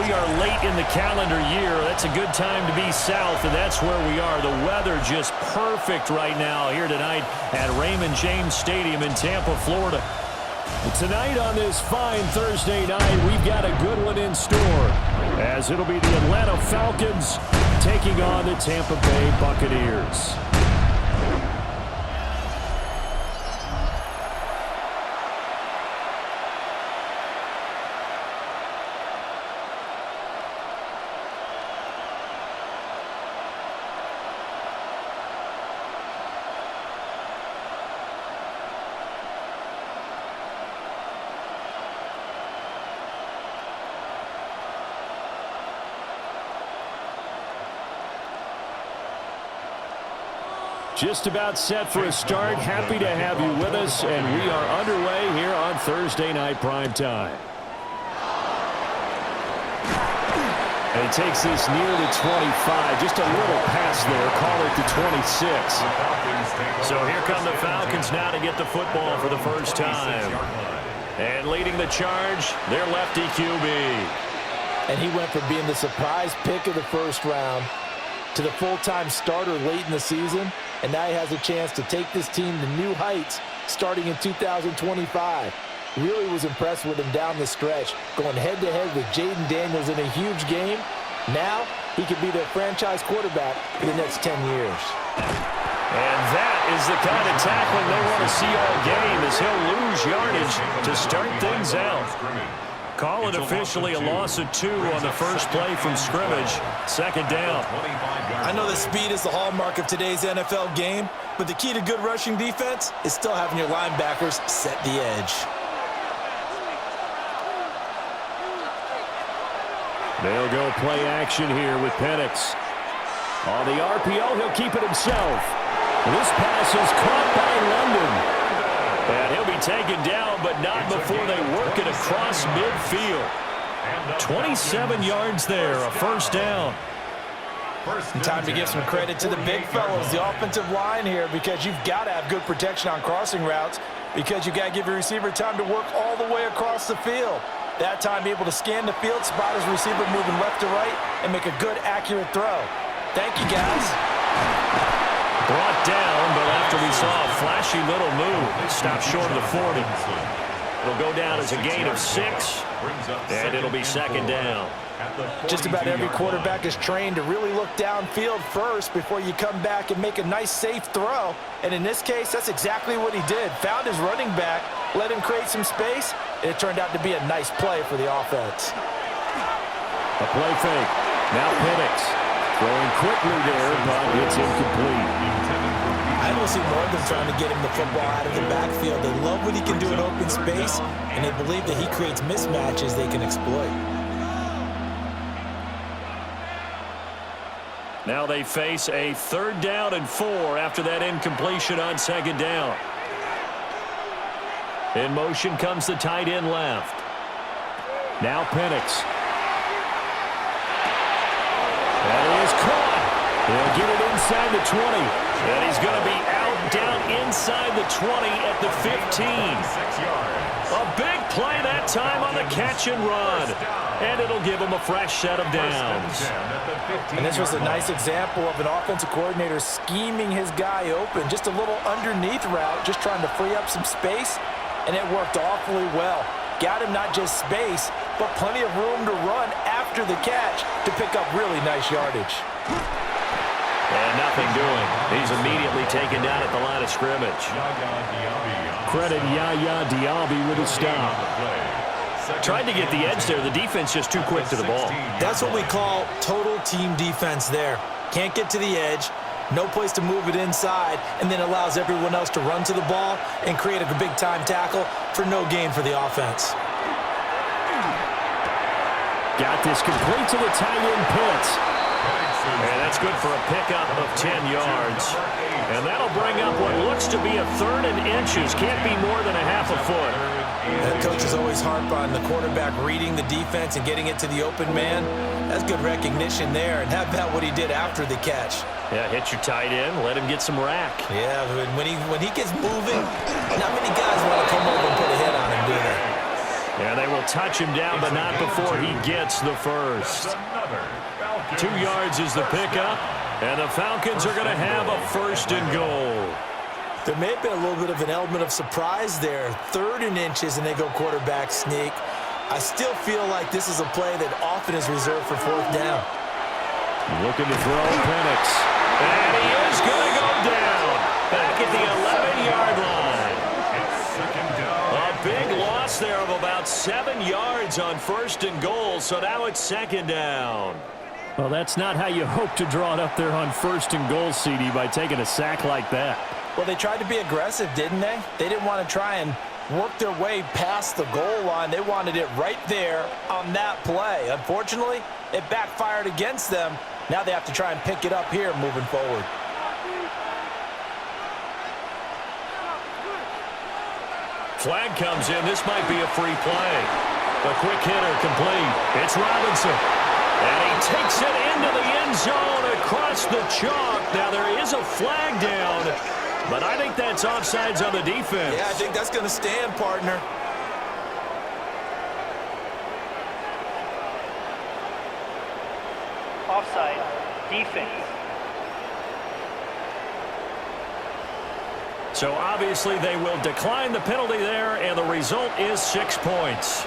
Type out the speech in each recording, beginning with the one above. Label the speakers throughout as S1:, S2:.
S1: we are late in the calendar year. That's a good time to be south, and that's where we are. The weather just perfect right now here tonight at Raymond James Stadium in Tampa, Florida. Tonight on this fine Thursday night, we've got a good one in store, as it'll be the Atlanta Falcons taking on the Tampa Bay Buccaneers. Just about set for a start. Happy to have you with us, and we are underway here on Thursday Night Prime Time. And he takes this near the 25. Just a little pass there. Call it the 26. So here come the Falcons now to get the football for the first time. And leading the charge, their lefty QB.
S2: And he went from being the surprise pick of the first round to the full-time starter late in the season, and now he has a chance to take this team to new heights starting in 2025. Really was impressed with him down the stretch, going head-to-head with Jaden Daniels in a huge game. Now he could be their franchise quarterback for the next 10 years.
S1: And that is the kind of tackling they want to see all game, as he'll lose yardage to start things out. Call it officially a loss of 2 on the first play from scrimmage. Second down.
S2: I know that speed is the hallmark of today's NFL game, but the key to good rushing defense is still having your linebackers set the edge.
S1: They'll go play action here with Penix. On the RPO, he'll keep it himself. This pass is caught by London. And he'll be taken down, but not before they work it across midfield. 27 yards there, a first down.
S2: Time to give some credit to the big fellows, the offensive line here, because you've got to have good protection on crossing routes, because you've got to give your receiver time to work all the way across the field. That time able to scan the field, spot his receiver moving left to right, and make a good, accurate throw. Thank you, guys.
S1: Brought down, but after we saw a flashy little move, stopped short of the 40. It'll go down as a gain of 6, and it'll be second down.
S2: Just about every quarterback is trained to really look downfield first before you come back and make a nice, safe throw. And in this case, that's exactly what he did. Found his running back, let him create some space, and it turned out to be a nice play for the offense.
S1: A play fake. Now Penix. Throwing quickly there, but it's incomplete.
S2: I don't see more of them trying to get him the football out of the backfield. They love what he can do in open space, and they believe that he creates mismatches they can exploit.
S1: Now they face a 3rd down and 4 after that incompletion on second down. In motion comes the tight end left. Now Penix. And he is caught. He'll get it inside the 20. And he's going to be out down inside the 20 at the 15. A big play that time on the catch and run. And it'll give him a fresh set of downs.
S2: And this was a nice example of an offensive coordinator scheming his guy open. Just a little underneath route, just trying to free up some space. And it worked awfully well. Got him not just space, but plenty of room to run after the catch to pick up really nice yardage.
S1: And nothing doing. He's immediately taken down at the line of scrimmage. Credit Yaya Diaby with a stop. Tried to get the edge there. The defense just too quick to the ball.
S2: That's what we call total team defense there. Can't get to the edge, no place to move it inside, and then allows everyone else to run to the ball and create a big-time tackle for no gain for the offense.
S1: Got this complete to the tight end Pitts. And that's good for a pickup of 10 yards. And that'll bring up what looks to be a 3rd and inches. Can't be more than a half a foot.
S2: That coach is always harp on the quarterback reading the defense and getting it to the open man. That's good recognition there. And how about what he did after the catch?
S1: Yeah, hit your tight end, let him get some rack.
S2: Yeah, when he gets moving, not many guys want to come over and put a hit on him, do they?
S1: And they will touch him down, but not before he gets the first. 2 yards is the pickup, and the Falcons are going to have a first and goal.
S2: There may have been a little bit of an element of surprise there. 3rd and inches, and they go quarterback sneak. I still feel like this is a play that often is reserved for 4th down.
S1: Looking to throw Penix. And he is going to go down back at the 11-yard line. A big loss there of about 7 yards on 1st and goal, so now it's 2nd down.
S3: Well, that's not how you hope to draw it up there on 1st and goal, CD, by taking a sack like that.
S2: Well, they tried to be aggressive, didn't they? They didn't want to try and work their way past the goal line. They wanted it right there on that play. Unfortunately, it backfired against them. Now they have to try and pick it up here moving forward.
S1: Flag comes in. This might be a free play. The quick hitter complete. It's Robinson. And he takes it into the end zone across the chalk. Now there is a flag down, but I think that's offsides on the defense.
S2: Yeah, I think that's going to stand, partner.
S4: Offside, defense.
S1: So obviously they will decline the penalty there, and the result is 6 points.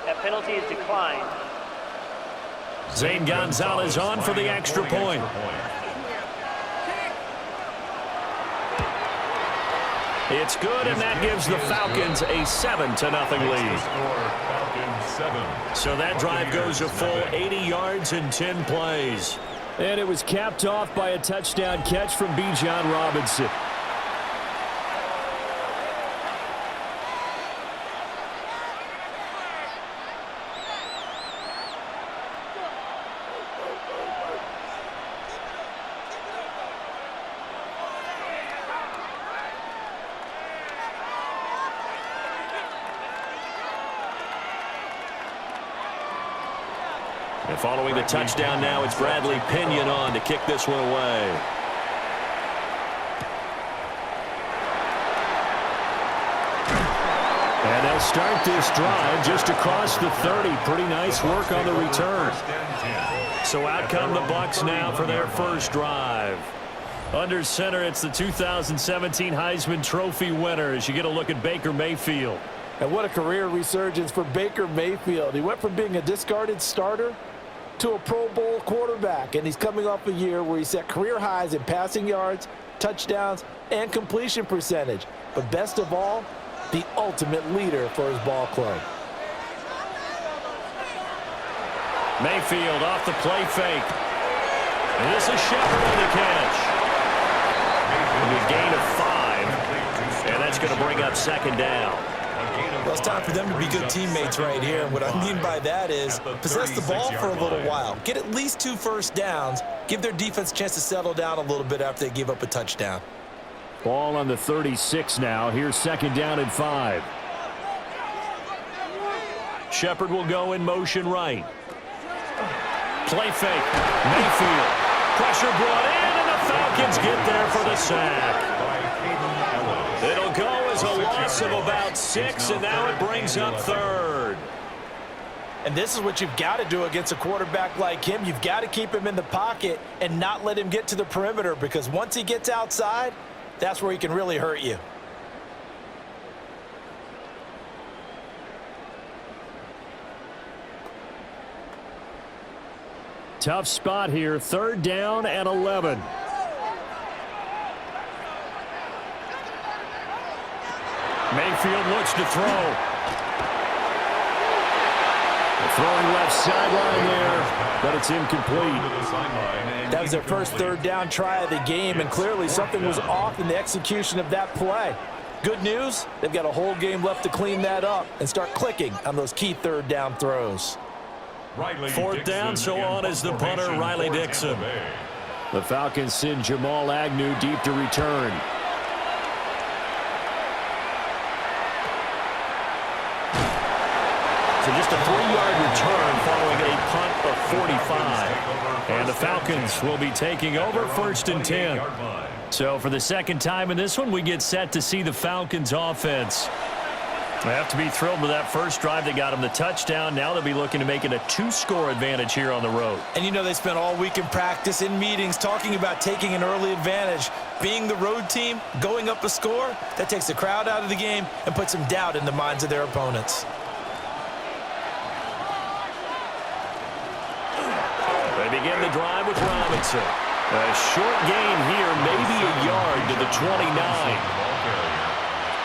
S4: That penalty is declined.
S1: Zane Gonzalez on for the extra point. It's good, and that gives the Falcons a 7-0 lead. So that drive goes a full 80 yards and 10 plays.
S3: And it was capped off by a touchdown catch from Bijan Robinson.
S1: And following the touchdown now, it's Bradley Pinion on to kick this one away.
S3: And they'll start this drive just across the 30. Pretty nice work on the return.
S1: So out come the Bucs now for their first drive.
S3: Under center, it's the 2017 Heisman Trophy winner as you get a look at Baker Mayfield.
S2: And what a career resurgence for Baker Mayfield. He went from being a discarded starter to a Pro Bowl quarterback, and he's coming off a year where he set career highs in passing yards, touchdowns, and completion percentage. But best of all, the ultimate leader for his ball club.
S1: Mayfield off the play fake. And this is Shepard on the catch. A gain of 5, and that's going to bring up 2nd down.
S2: Well, it's time for them to be good teammates right here. And what I mean by that is possess the ball for a little while. Get at least 2 first downs. Give their defense a chance to settle down a little bit after they give up a touchdown.
S3: Ball on the 36 now. Here's 2nd down and 5.
S1: Shepard will go in motion right. Play fake. Mayfield. Pressure brought in, and the Falcons get there for the sack. It'll go as a loss of about 6, and now it brings up 3rd.
S2: And this is what you've got to do against a quarterback like him. You've got to keep him in the pocket and not let him get to the perimeter, because once he gets outside, that's where he can really hurt you.
S3: Tough spot here. 3rd down and 11.
S1: Mayfield looks to throw.
S3: Throwing left sideline there, but it's incomplete.
S2: That was their first 3rd down try of the game, and clearly something was off in the execution of that play. Good news, they've got a whole game left to clean that up and start clicking on those key 3rd down throws.
S1: 4th down, so on is the punter, Riley Dixon.
S3: The Falcons send Jamal Agnew deep to return.
S1: So just a 3-yard return following a punt of 45. And the Falcons will be taking over 1st and 10. So for the second time in this one, we get set to see the Falcons offense. They have to be thrilled with that first drive that got them the touchdown. Now they'll be looking to make it a 2-score advantage here on the road.
S2: And you know they spent all week in practice, in meetings, talking about taking an early advantage. Being the road team, going up a score, that takes the crowd out of the game and puts some doubt in the minds of their opponents.
S1: They begin the drive with Robinson. A short gain here, maybe a yard to the 29.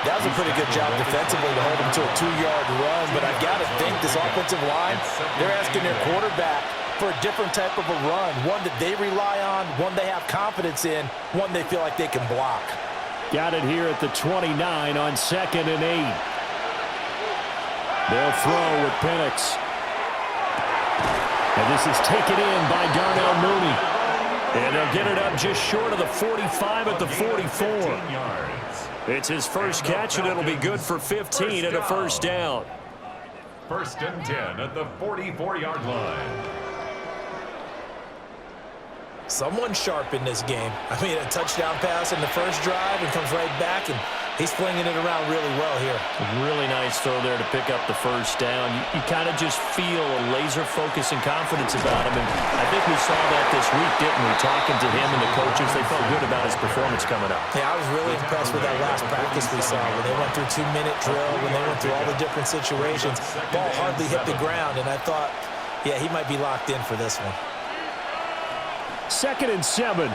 S2: That was a pretty good job defensively to hold him to a 2-yard run, but I've got to think this offensive line, they're asking their quarterback for a different type of a run, one that they rely on, one they have confidence in, one they feel like they can block.
S1: Got it here at the 29 on 2nd and 8. They'll throw with Penix. And this is taken in by Darnell Mooney. And they'll get it up just short of the 45 at the 44. It's his first catch, and it'll be good for 15 and a first down.
S3: 1st and 10 at the 44-yard line.
S2: Someone sharp in this game. I mean, a touchdown pass in the first drive and comes right back, and he's flinging it around really well here.
S1: Really nice throw there to pick up the first down. You kind of just feel a laser focus and confidence about him, and I think we saw that this week, didn't we? Talking to him and the coaches, they felt good about his performance coming up.
S2: Yeah, I was really impressed with that last practice we saw when they went through 2-minute drill, when they went through all the different situations. Ball hardly hit the ground, and I thought, yeah, he might be locked in for this one.
S1: 2nd and 7.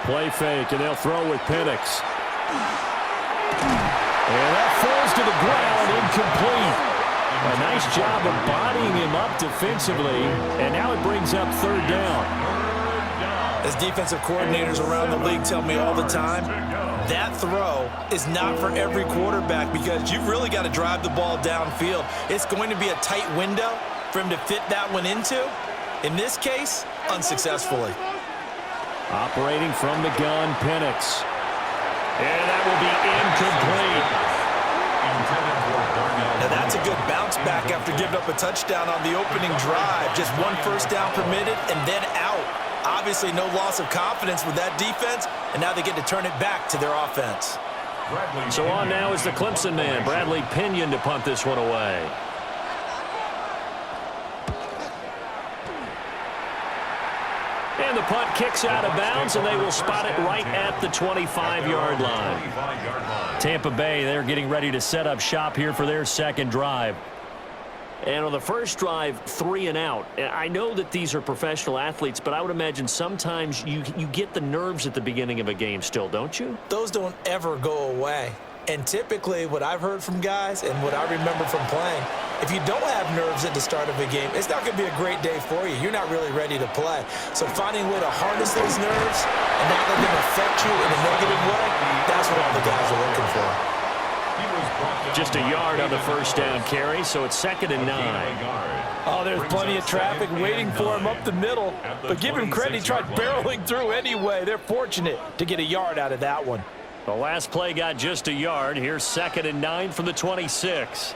S1: Play fake, and they'll throw with Penix. And that falls to the ground, incomplete. A nice job of bodying him up defensively, and now it brings up 3rd down.
S2: As defensive coordinators around the league tell me all the time, that throw is not for every quarterback because you've really got to drive the ball downfield. It's going to be a tight window for him to fit that one into. In this case, unsuccessfully.
S1: Operating from the gun, Penix. And that will be incomplete.
S2: Now that's a good bounce back after giving up a touchdown on the opening drive. Just 1 first down permitted and then out. Obviously no loss of confidence with that defense, and now they get to turn it back to their offense.
S1: So on now is the Clemson man, Bradley Pinion, to punt this one away. And the punt kicks out of bounds, and they will spot it right at the 25-yard line. Tampa Bay, they're getting ready to set up shop here for their second drive. And on the first drive, 3 and out. I know that these are professional athletes, but I would imagine sometimes you get the nerves at the beginning of a game still, don't you?
S2: Those don't ever go away. And typically what I've heard from guys and what I remember from playing, if you don't have nerves at the start of a game, it's not going to be a great day for you. You're not really ready to play. So finding a way to harness those nerves and not let them affect you in a negative way, that's what all the guys are looking for.
S1: Just a yard on the first down carry, so it's 2nd and 9.
S2: Oh, there's plenty of traffic waiting for him up the middle. But give him credit, he tried barreling through anyway. They're fortunate to get a yard out of that one.
S1: The last play got just a yard. Here's 2nd and 9 from the 26.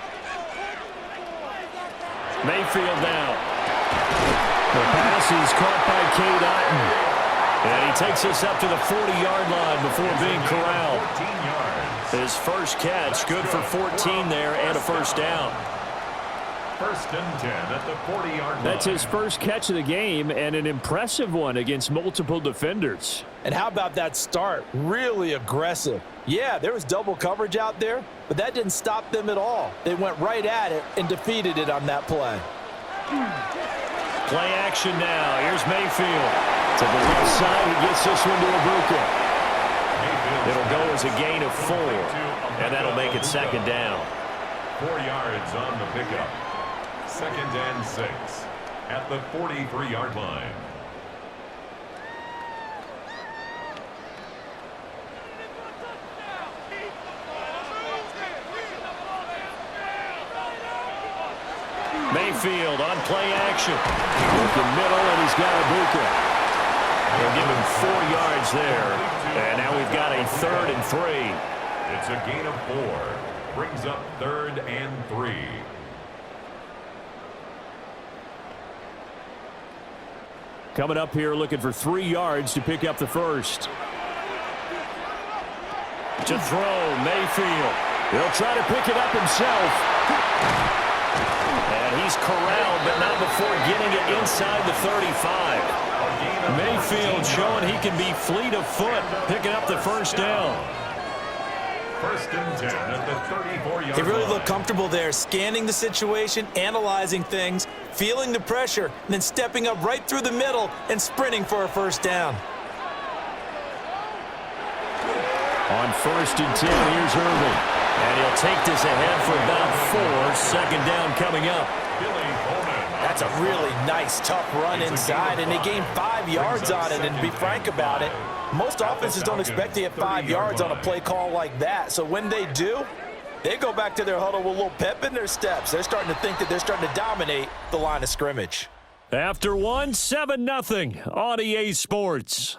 S1: Mayfield now. The pass is caught by Cade Otton. And he takes us up to the 40-yard line before being corralled. His first catch, good for 14 there and a first down.
S3: 1st and 10 at the 40-yard line.
S1: That's his first catch of the game and an impressive one against multiple defenders.
S2: And how about that start? Really aggressive. Yeah, there was double coverage out there, but that didn't stop them at all. They went right at it and defeated it on that play.
S1: Play action now. Here's Mayfield. To the left side, he gets this one to Ibuka. It'll go as a gain of 4, and that'll make it 2nd down.
S3: 4 yards on the pickup. 2nd and 6 at the 43-yard line.
S1: Mayfield on play action. Looking middle, and he's got Ibuka. They'll give him 4 yards there. And now we've got a 3rd and 3.
S3: It's a gain of 4.
S5: brings up 3rd and 3.
S1: Coming up here looking for 3 yards to pick up the first. To throw, Mayfield. He'll try to pick it up himself. And he's corralled, but not before getting it inside the 35. Mayfield showing he can be fleet of foot, picking up the first down.
S5: 1st and 10 at the 34-yard line.
S2: He really looked comfortable there, scanning the situation, analyzing things, feeling the pressure, and then stepping up right through the middle and sprinting for a first down.
S1: On 1st and 10, here's Irving. And he'll take this ahead for about 4. Second down coming up.
S2: That's a really nice, tough run inside, and they gained 5 yards on it. And to be frank about it, most offenses don't expect to get 5 yards on a play call like that. So when they do, they go back to their huddle with a little pep in their steps. They're starting to think that they're starting to dominate the line of scrimmage.
S1: After 1, 7-0 on EA Sports.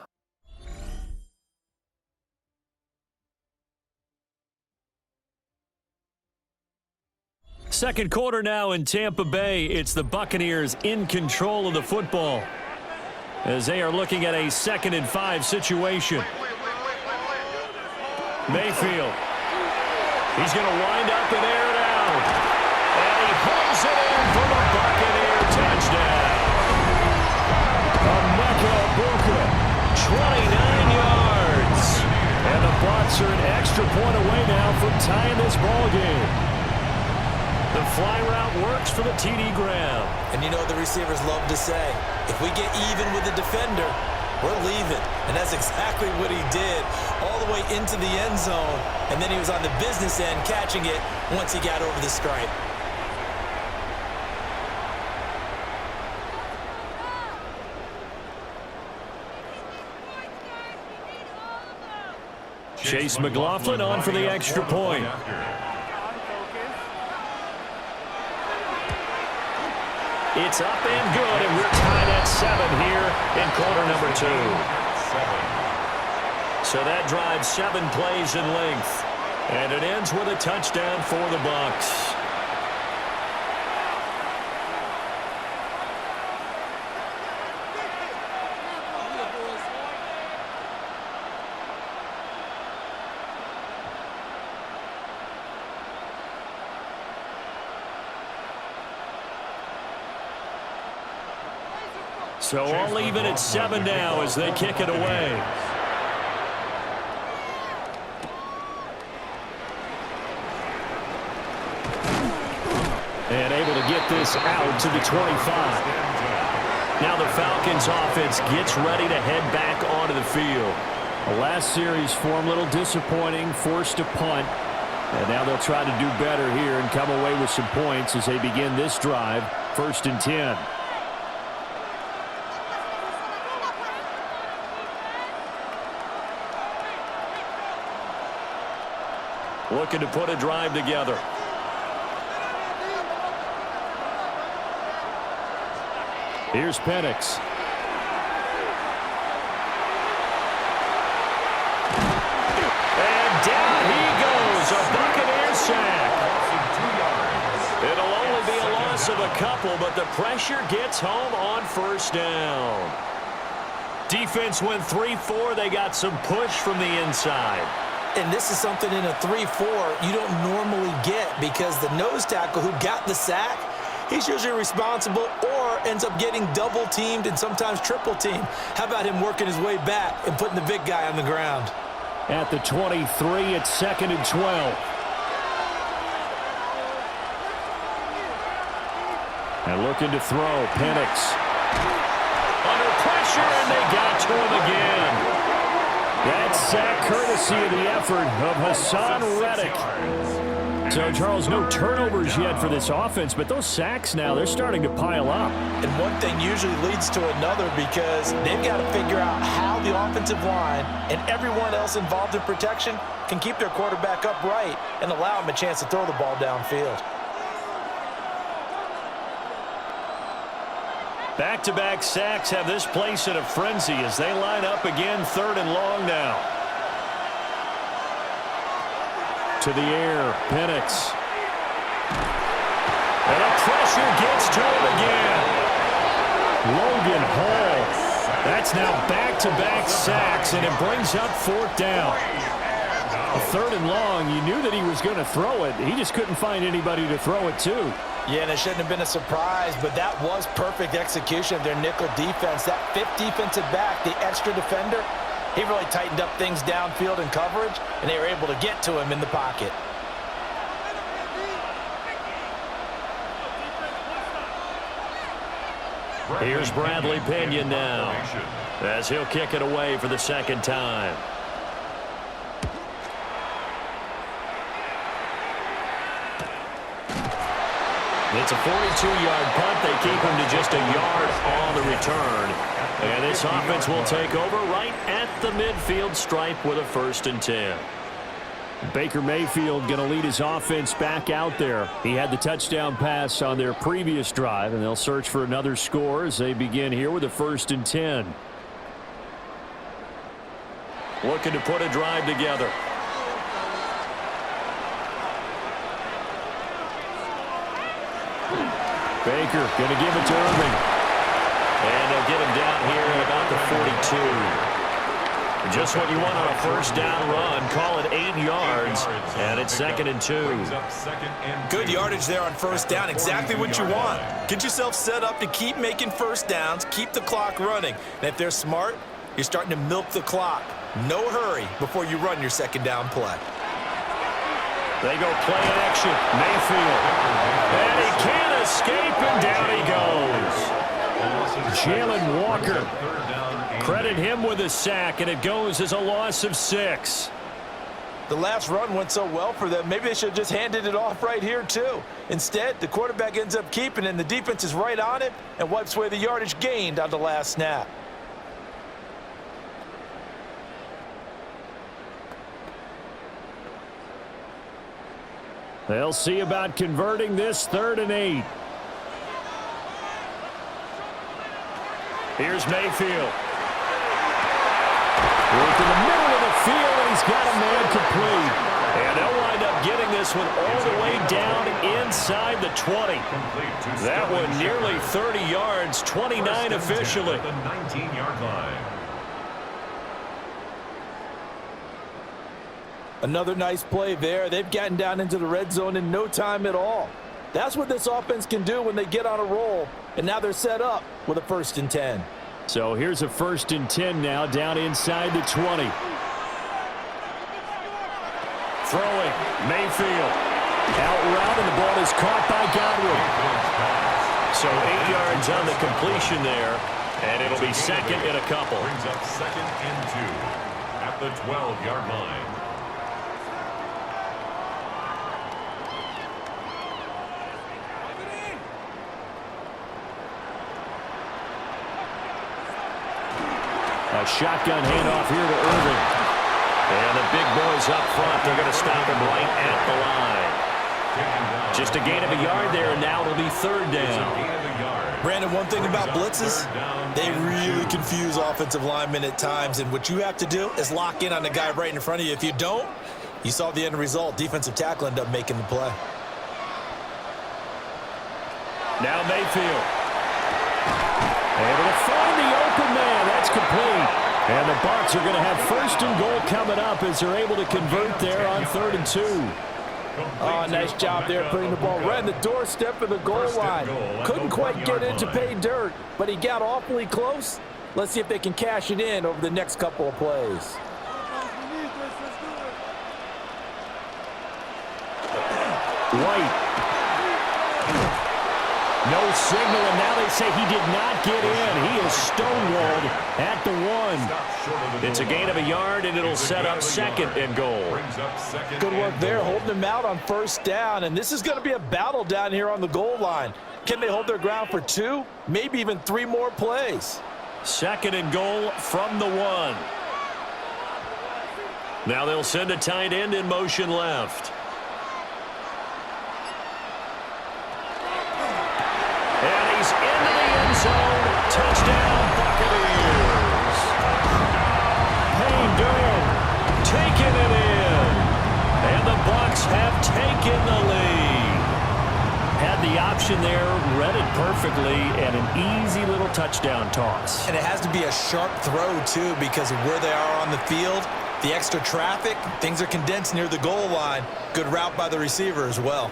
S1: Second quarter now in Tampa Bay. It's the Buccaneers in control of the football as they are looking at a 2nd and 5 situation. Mayfield. He's going to wind up and air it out. And he pulls it in for the Buccaneer touchdown. Emeka Egbuka, 29 yards. And the Bucs are an extra point away now from tying this ball game. The fly route works for the TD Graham.
S2: And you know the receivers love to say, if we get even with the defender, we're leaving. And that's exactly what he did, all the way into the end zone. And then he was on the business end catching it once he got over the stripe.
S1: Chase McLaughlin on for the extra point. It's up and good, and we're tied at 7 here in quarter number 2. So that drives 7 plays in length. And it ends with a touchdown for the Bucs. So all even at 7 now as they kick it away. And able to get this out to the 25. Now the Falcons offense gets ready to head back onto the field. The last series for them a little disappointing, forced a punt. And now they'll try to do better here and come away with some points as they begin this drive, 1st and 10. Looking to put a drive together. Here's Penix. And down he goes. A Buccaneer sack. It'll only be a loss of a couple, but the pressure gets home on 1st down. Defense went 3-4. They got some push from the inside.
S2: And this is something in a 3-4 you don't normally get because the nose tackle who got the sack, he's usually responsible or ends up getting double-teamed and sometimes triple-teamed. How about him working his way back and putting the big guy on the ground?
S1: At the 23, it's 2nd and 12. And looking to throw, Penix. Under pressure, and they got to him again. That sack courtesy of the effort of Hassan Reddick. So, Charles, no turnovers yet for this offense, but those sacks now, they're starting to pile up.
S2: And one thing usually leads to another because they've got to figure out how the offensive line and everyone else involved in protection can keep their quarterback upright and allow him a chance to throw the ball downfield.
S1: Back-to-back sacks have this place in a frenzy as they line up again 3rd and long now. To the air, Penix. And the pressure gets to him again. Logan Hall. That's now back-to-back sacks, and it brings up 4th down. A 3rd and long, you knew that he was going to throw it. He just couldn't find anybody to throw it to.
S2: Yeah, and it shouldn't have been a surprise, but that was perfect execution of their nickel defense. That 5th defensive back, the extra defender, he really tightened up things downfield in coverage, and they were able to get to him in the pocket.
S1: Here's Bradley Pinion now, as he'll kick it away for the 2nd time. It's a 42-yard punt. They keep him to just a yard on the return. And this offense will take over right at the midfield stripe with a 1st and 10. Baker Mayfield going to lead his offense back out there. He had the touchdown pass on their previous drive, and they'll search for another score as they begin here with a 1st and 10. Looking to put a drive together. Baker going to give it to Irving. And they'll get him down here at about the 42. Just what you want on a 1st down run. Call it 8 yards. And it's 2nd and 2.
S2: Good yardage there on 1st down. Exactly what you want. Get yourself set up to keep making 1st downs. Keep the clock running. And if they're smart, you're starting to milk the clock. No hurry before you run your 2nd down play.
S1: They go play action. Mayfield. And he can't escape, and down he goes. Jalen Walker. Credit him with a sack, and it goes as a loss of 6.
S2: The last run went so well for them, maybe they should have just handed it off right here, too. Instead, the quarterback ends up keeping it, and the defense is right on it and wipes away the yardage gained on the last snap.
S1: They'll see about converting this 3rd and 8. Here's Mayfield. Work in the middle of the field, and he's got a man complete. And they'll wind up getting this one all the way down inside the 20. That one nearly 30 yards, 29 officially.
S5: The 19-yard line.
S2: Another nice play there. They've gotten down into the red zone in no time at all. That's what this offense can do when they get on a roll. And now they're set up with a 1st and 10.
S1: So here's a 1st and 10 now down inside the 20. Throwing, Mayfield. Out route, and the ball is caught by Godwin. So 8 yards on the completion there, and it'll be 2nd and a couple.
S5: Brings up 2nd and 2 at the 12-yard line.
S1: A shotgun handoff here to Irving. And the big boys up front, they're going to stop him right at the line. Just a gain of a yard there, and now it'll be 3rd down.
S2: Brandon, one thing about blitzes, they really confuse offensive linemen at times, and what you have to do is lock in on the guy right in front of you. If you don't, you saw the end result. Defensive tackle ended up making the play.
S1: Now Mayfield. Able to find the open man. That's complete. And the Bucs are going to have 1st and goal coming up as they're able to convert there on 3rd and 2.
S2: Oh, nice job there putting the ball right in the doorstep of the goal line. Couldn't quite get in to pay dirt, but he got awfully close. Let's see if they can cash it in over the next couple of plays.
S1: White. No signal, and now they say he did not get in. He is stonewalled at the 1. It's a gain of a yard, and it'll set up 2nd and goal.
S2: Good work there, holding him out on 1st down, and this is going to be a battle down here on the goal line. Can they hold their ground for 2, maybe even 3 more plays?
S1: 2nd and goal from the 1. Now they'll send a tight end in motion left. And he's into the end zone. Touchdown, Buccaneers. Payne Durham taking it in. And the Bucs the option there, read it perfectly, and an easy little touchdown toss.
S2: And it has to be a sharp throw, too, because of where they are on the field, the extra traffic, things are condensed near the goal line. Good route by the receiver as well.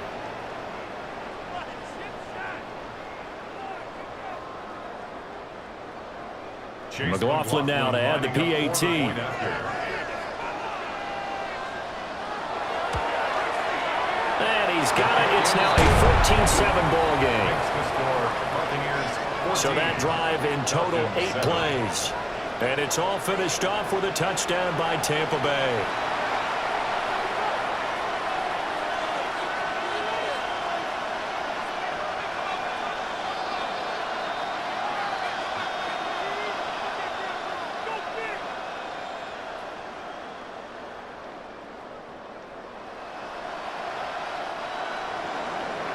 S1: McLaughlin now to add the PAT. And he's got it. It's now a 14-7 ball game. So that drive in total 8 plays. And it's all finished off with a touchdown by Tampa Bay.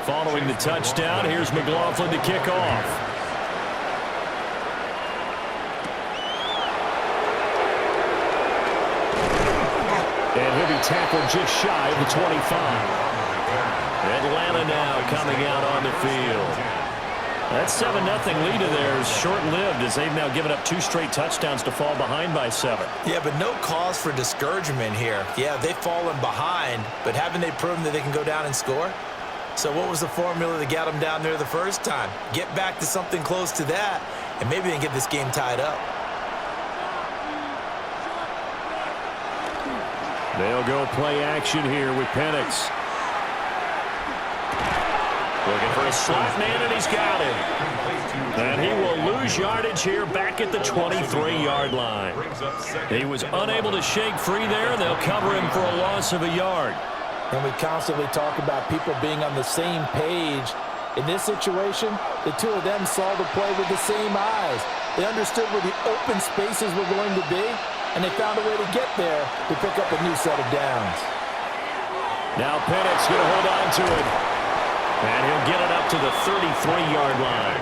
S1: Following the touchdown, here's McLaughlin to kick off. And he'll be tackled just shy of the 25. Atlanta now coming out on the field. That 7-0 lead of theirs short-lived as they've now given up 2 straight touchdowns to fall behind by 7.
S2: Yeah, but no cause for discouragement here. Yeah, they've fallen behind, but haven't they proven that they can go down and score? So what was the formula that got them down there the first time? Get back to something close to that, and maybe they can get this game tied up.
S1: They'll go play action here with Penix. Looking for a slot man, and he's got it. And he will lose yardage here back at the 23-yard line. He was unable to shake free there, and they'll cover him for a loss of a yard.
S2: And we constantly talk about people being on the same page. In this situation, the two of them saw the play with the same eyes. They understood where the open spaces were going to be, and they found a way to get there to pick up a new set of downs.
S1: Now Penix going to hold on to it. And he'll get it up to the 33-yard line.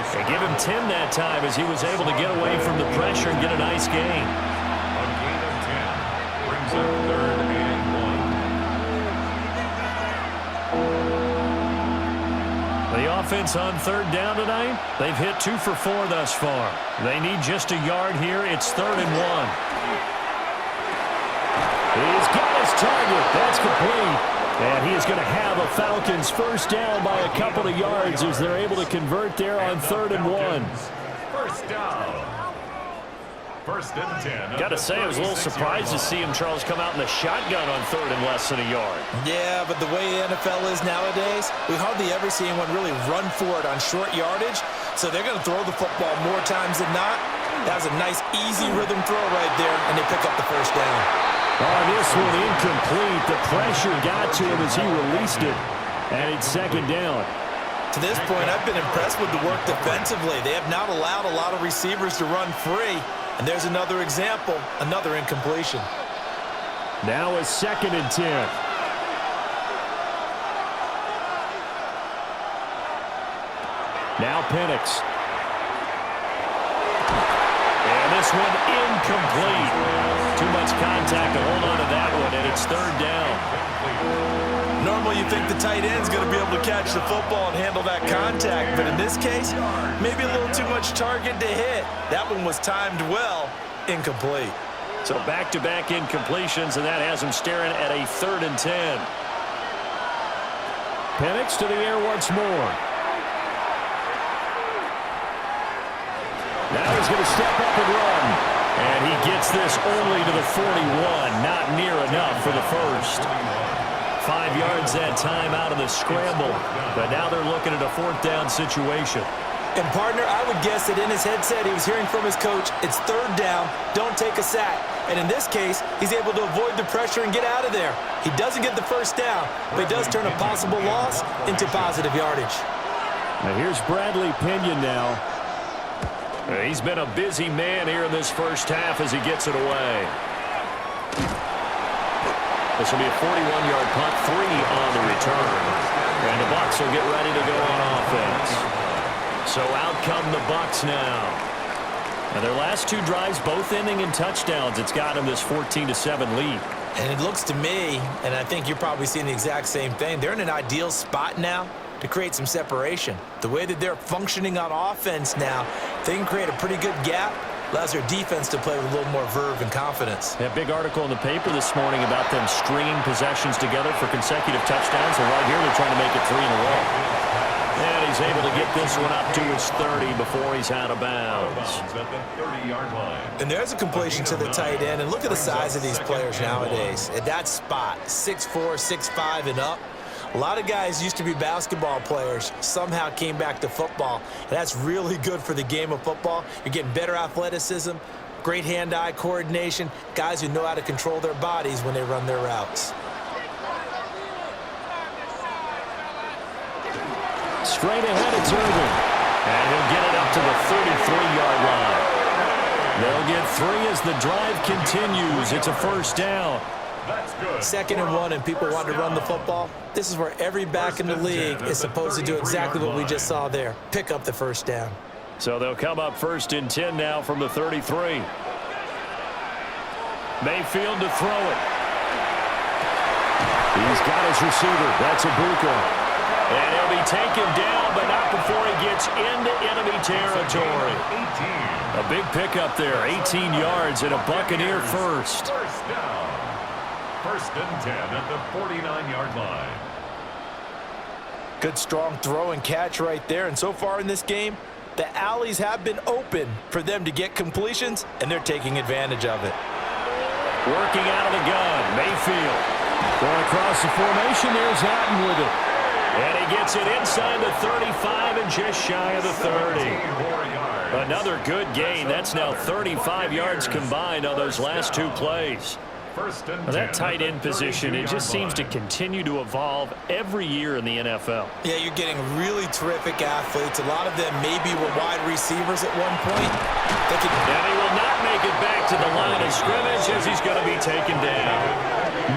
S1: They give him 10 that time as he was able to get away from the pressure and get a nice gain.
S5: A gain of 10 brings up 3rd and 1.
S1: The offense on 3rd down tonight, they've hit 2 for 4 thus far. They need just a yard here. It's 3rd and 1. He's got his target. That's complete. And he is going to have a Falcons first down by a couple of yards as they're able to convert there on 3rd and 1.
S5: First down. 1st and 10.
S1: Got to say, I was a little surprised to see him, Charles, come out in the shotgun on 3rd and less than a yard.
S2: Yeah, but the way the NFL is nowadays, we hardly ever see anyone really run for it on short yardage. So they're going to throw the football more times than not. That was a nice, easy rhythm throw right there, and they pick up the first down.
S1: On this one, incomplete. The pressure got to him as he released it, and it's 2nd down.
S2: To this point, I've been impressed with the work defensively. They have not allowed a lot of receivers to run free, and there's another example, another incompletion.
S1: Now a 2nd and 10. Now Penix. And this one incomplete. Too much contact to hold on to that one, and it's 3rd down.
S2: Normally you think the tight end's going to be able to catch the football and handle that contact, but in this case, maybe a little too much target to hit. That one was timed well, incomplete.
S1: So back-to-back incompletions, and that has him staring at a 3rd and 10. Penix to the air once more. Now he's going to step up and run. And he gets this only to the 41. Not near enough for the first. 5 yards that time out of the scramble. But now they're looking at a 4th down situation.
S2: And, partner, I would guess that in his headset he was hearing from his coach, it's 3rd down, don't take a sack. And in this case, he's able to avoid the pressure and get out of there. He doesn't get the first down, but he does turn a possible loss into positive yardage.
S1: Now here's Bradley Pinion now. He's been a busy man here in this first half as he gets it away. This will be a 41-yard punt, 3 on the return. And the Bucs will get ready to go on offense. So out come the Bucs now. And their last 2 drives, both ending in touchdowns. It's got them this 14-7 lead.
S2: And it looks to me, and I think you're probably seeing the exact same thing, they're in an ideal spot now to create some separation. The way that they're functioning on offense now, they can create a pretty good gap. Allows their defense to play with a little more verve and confidence.
S1: A big article in the paper this morning about them stringing possessions together for consecutive touchdowns. And right here, they're trying to make it 3 in a row. And he's able to get this one up to his 30 before he's out of bounds.
S2: And there's a completion to the tight end. And look at the size of these players nowadays. At that spot, 6'4", 6'5", and up. A lot of guys used to be basketball players, somehow came back to football, and that's really good for the game of football. You're getting better athleticism, great hand-eye coordination, guys who know how to control their bodies when they run their routes.
S1: Straight ahead, it's Irvin, and he'll get it up to the 33-yard line. They'll get 3 as the drive continues. It's a first down.
S5: That's good.
S2: 2nd and 1, and people want to run the football. This is where every back in the league is supposed to do exactly what we just saw there. Pick up the first down.
S1: So they'll come up 1st and 10 now from the 33. Mayfield to throw it. He's got his receiver. That's Ibuka. And he'll be taken down, but not before he gets into enemy territory. A big pickup there, 18 yards and a Buccaneer first.
S5: First down. 1st and 10 at the 49-yard line.
S2: Good strong throw and catch right there. And so far in this game, the alleys have been open for them to get completions, and they're taking advantage of it.
S1: Working out of the gun, Mayfield. Going across the formation, there's Hatton with it. And he gets it inside the 35 and just shy of the 30. Another good gain. That's now 35 yards combined on those last 2 plays. That tight end position, it just seems to continue to evolve every year in the NFL.
S2: Yeah, you're getting really terrific athletes. A lot of them maybe were wide receivers at one point.
S1: And he will not make it back to the line of scrimmage as he's going to be taken down.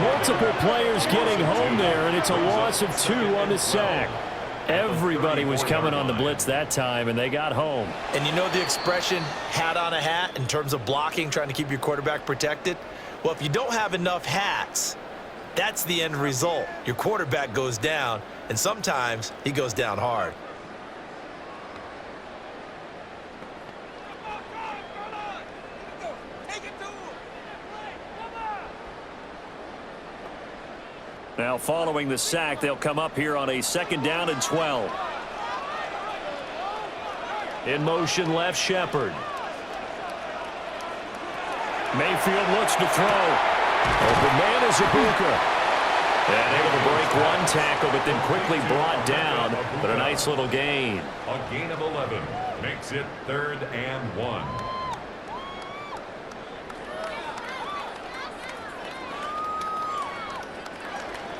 S1: Multiple players getting home there, and it's a loss of 2 on the sack. Everybody was coming on the blitz that time, and they got home.
S2: And you know the expression, hat on a hat, in terms of blocking, trying to keep your quarterback protected? Well, if you don't have enough hats, that's the end result. Your quarterback goes down, and sometimes he goes down hard.
S1: Now following the sack, they'll come up here on a 2nd down and 12. In motion left, Shepard. Mayfield looks to throw. Open man is Ibuka. And able to break one tackle, but then quickly brought down. But a nice little gain.
S5: A gain of 11 makes it 3rd and 1.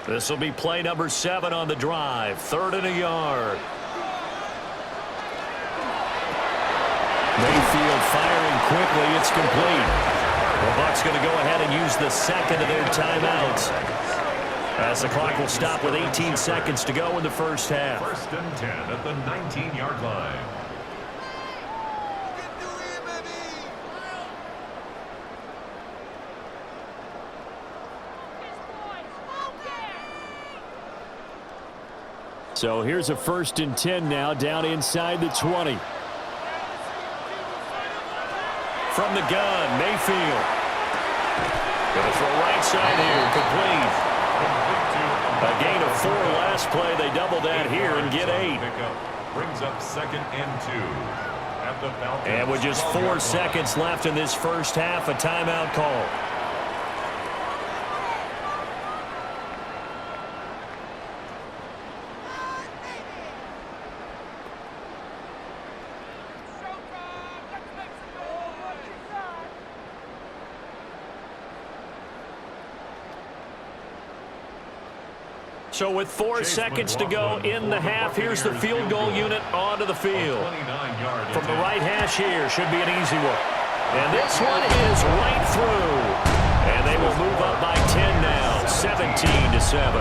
S1: This will be play number 7 on the drive. 3rd and a yard. Mayfield firing quickly. It's complete. The Bucs going to go ahead and use the 2nd of their timeouts, as the clock will stop with 18 seconds to go in the first half.
S5: 1st and 10 at the 19-yard line.
S1: So here's a 1st and 10 now, down inside the 20. From the gun, Mayfield. Going to throw right side here, complete. A gain of 4 last play. They double that here and get 8.
S5: Brings up 2nd and 2 at the Falcons.
S1: And with just 4 seconds left in this first half, a timeout call. So with 4 seconds to go in the half, here's the field goal unit onto the field. From the right hash here, should be an easy one. And this one is right through. And they will move up by 10 now, 17-7.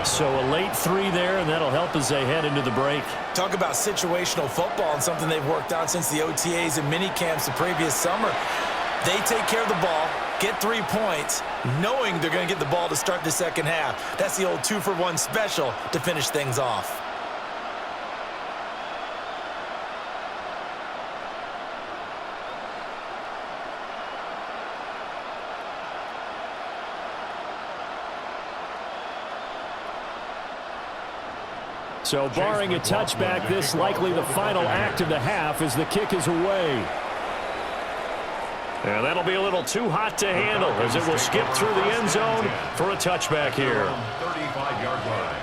S1: So a late 3 there, and that'll help as they head into the break.
S2: Talk about situational football and something they've worked on since the OTAs and mini camps the previous summer. They take care of the ball, get 3 points, knowing they're going to get the ball to start the second half. That's the old 2-for-1 special to finish things off.
S1: So barring a touchback, this likely the final act of the half as the kick is away. And that'll be a little too hot to handle as it will skip through the end zone for a touchback here.
S5: 35-yard line.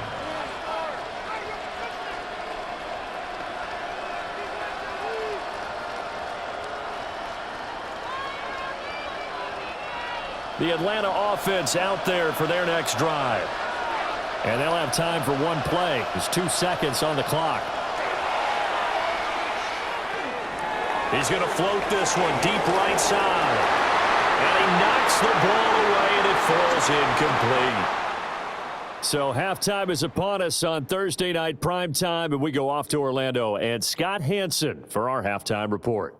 S1: The Atlanta offense out there for their next drive. And they'll have time for one play. There's 2 seconds on the clock. He's going to float this one deep right side. And he knocks the ball away, and it falls incomplete. So halftime is upon us on Thursday night primetime, and we go off to Orlando. And Scott Hansen for our halftime report.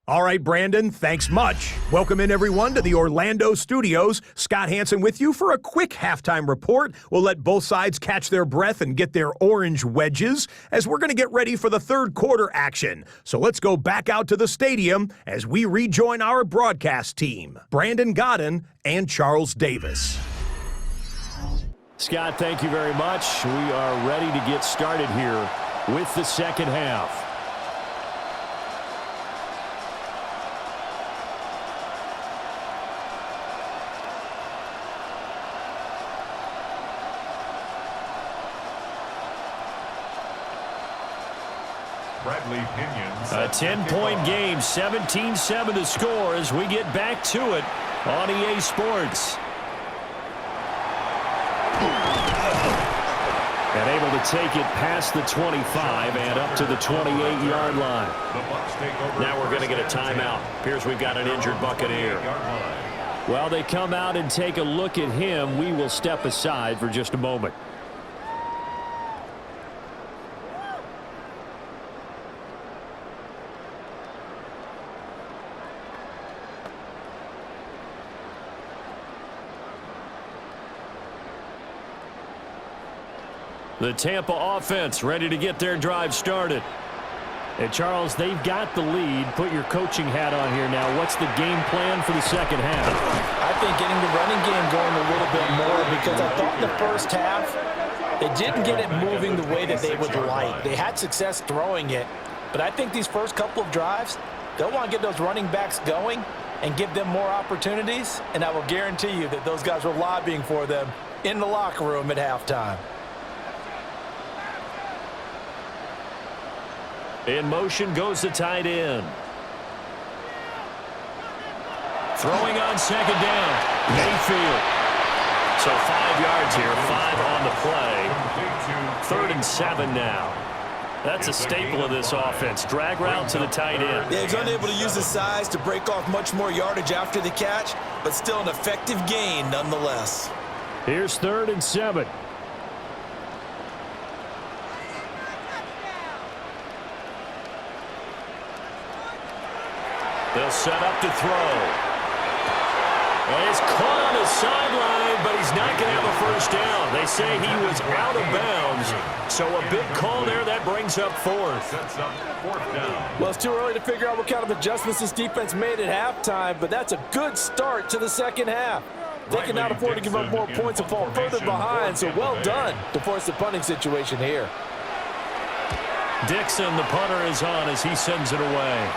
S6: All right, Brandon, thanks much. Welcome in, everyone, to the Orlando studios. Scott Hansen with you for a quick halftime report. We'll let both sides catch their breath and get their orange wedges as we're going to get ready for the third quarter action. So let's go back out to the stadium as we rejoin our broadcast team, Brandon Godden and Charles Davis.
S1: Scott, thank you very much. We are ready to get started here with the second half. A 10-point game, 17-7 to score as we get back to it on EA Sports. And able to take it past the 25 and up to the 28-yard line. Now we're going to get a timeout. Appears we've got an injured Buccaneer. While they come out and take a look at him, we will step aside for just a moment. The Tampa offense ready to get their drive started. And Charles, they've got the lead. Put your coaching hat on here now. What's the game plan for the second half?
S2: I think getting the running game going a little bit more, because I thought in the first half they didn't get it moving the way that they would like. They had success throwing it, but I think these first couple of drives, they'll want to get those running backs going and give them more opportunities, and I will guarantee you that those guys were lobbying for them in the locker room at halftime.
S1: In motion goes the tight end. Throwing on second down. Mayfield. So 5 yards here, 5 on the play. 3rd and 7 now. That's a staple of this offense. Drag route to the tight end.
S7: Yeah, he's unable to use his size to break off much more yardage after the catch, but still an effective gain nonetheless.
S1: Here's 3rd and 7. They'll set up to throw. And it's caught on the sideline, but he's not going to have a first down. They say he was out of bounds. So a big call there. That brings up 4th.
S2: Well, it's too early to figure out what kind of adjustments this defense made at halftime, but that's a good start to the second half. They can now afford to give up more points and fall further behind, so well done to force the punting situation here.
S1: Dixon, the punter, is on as he sends it away.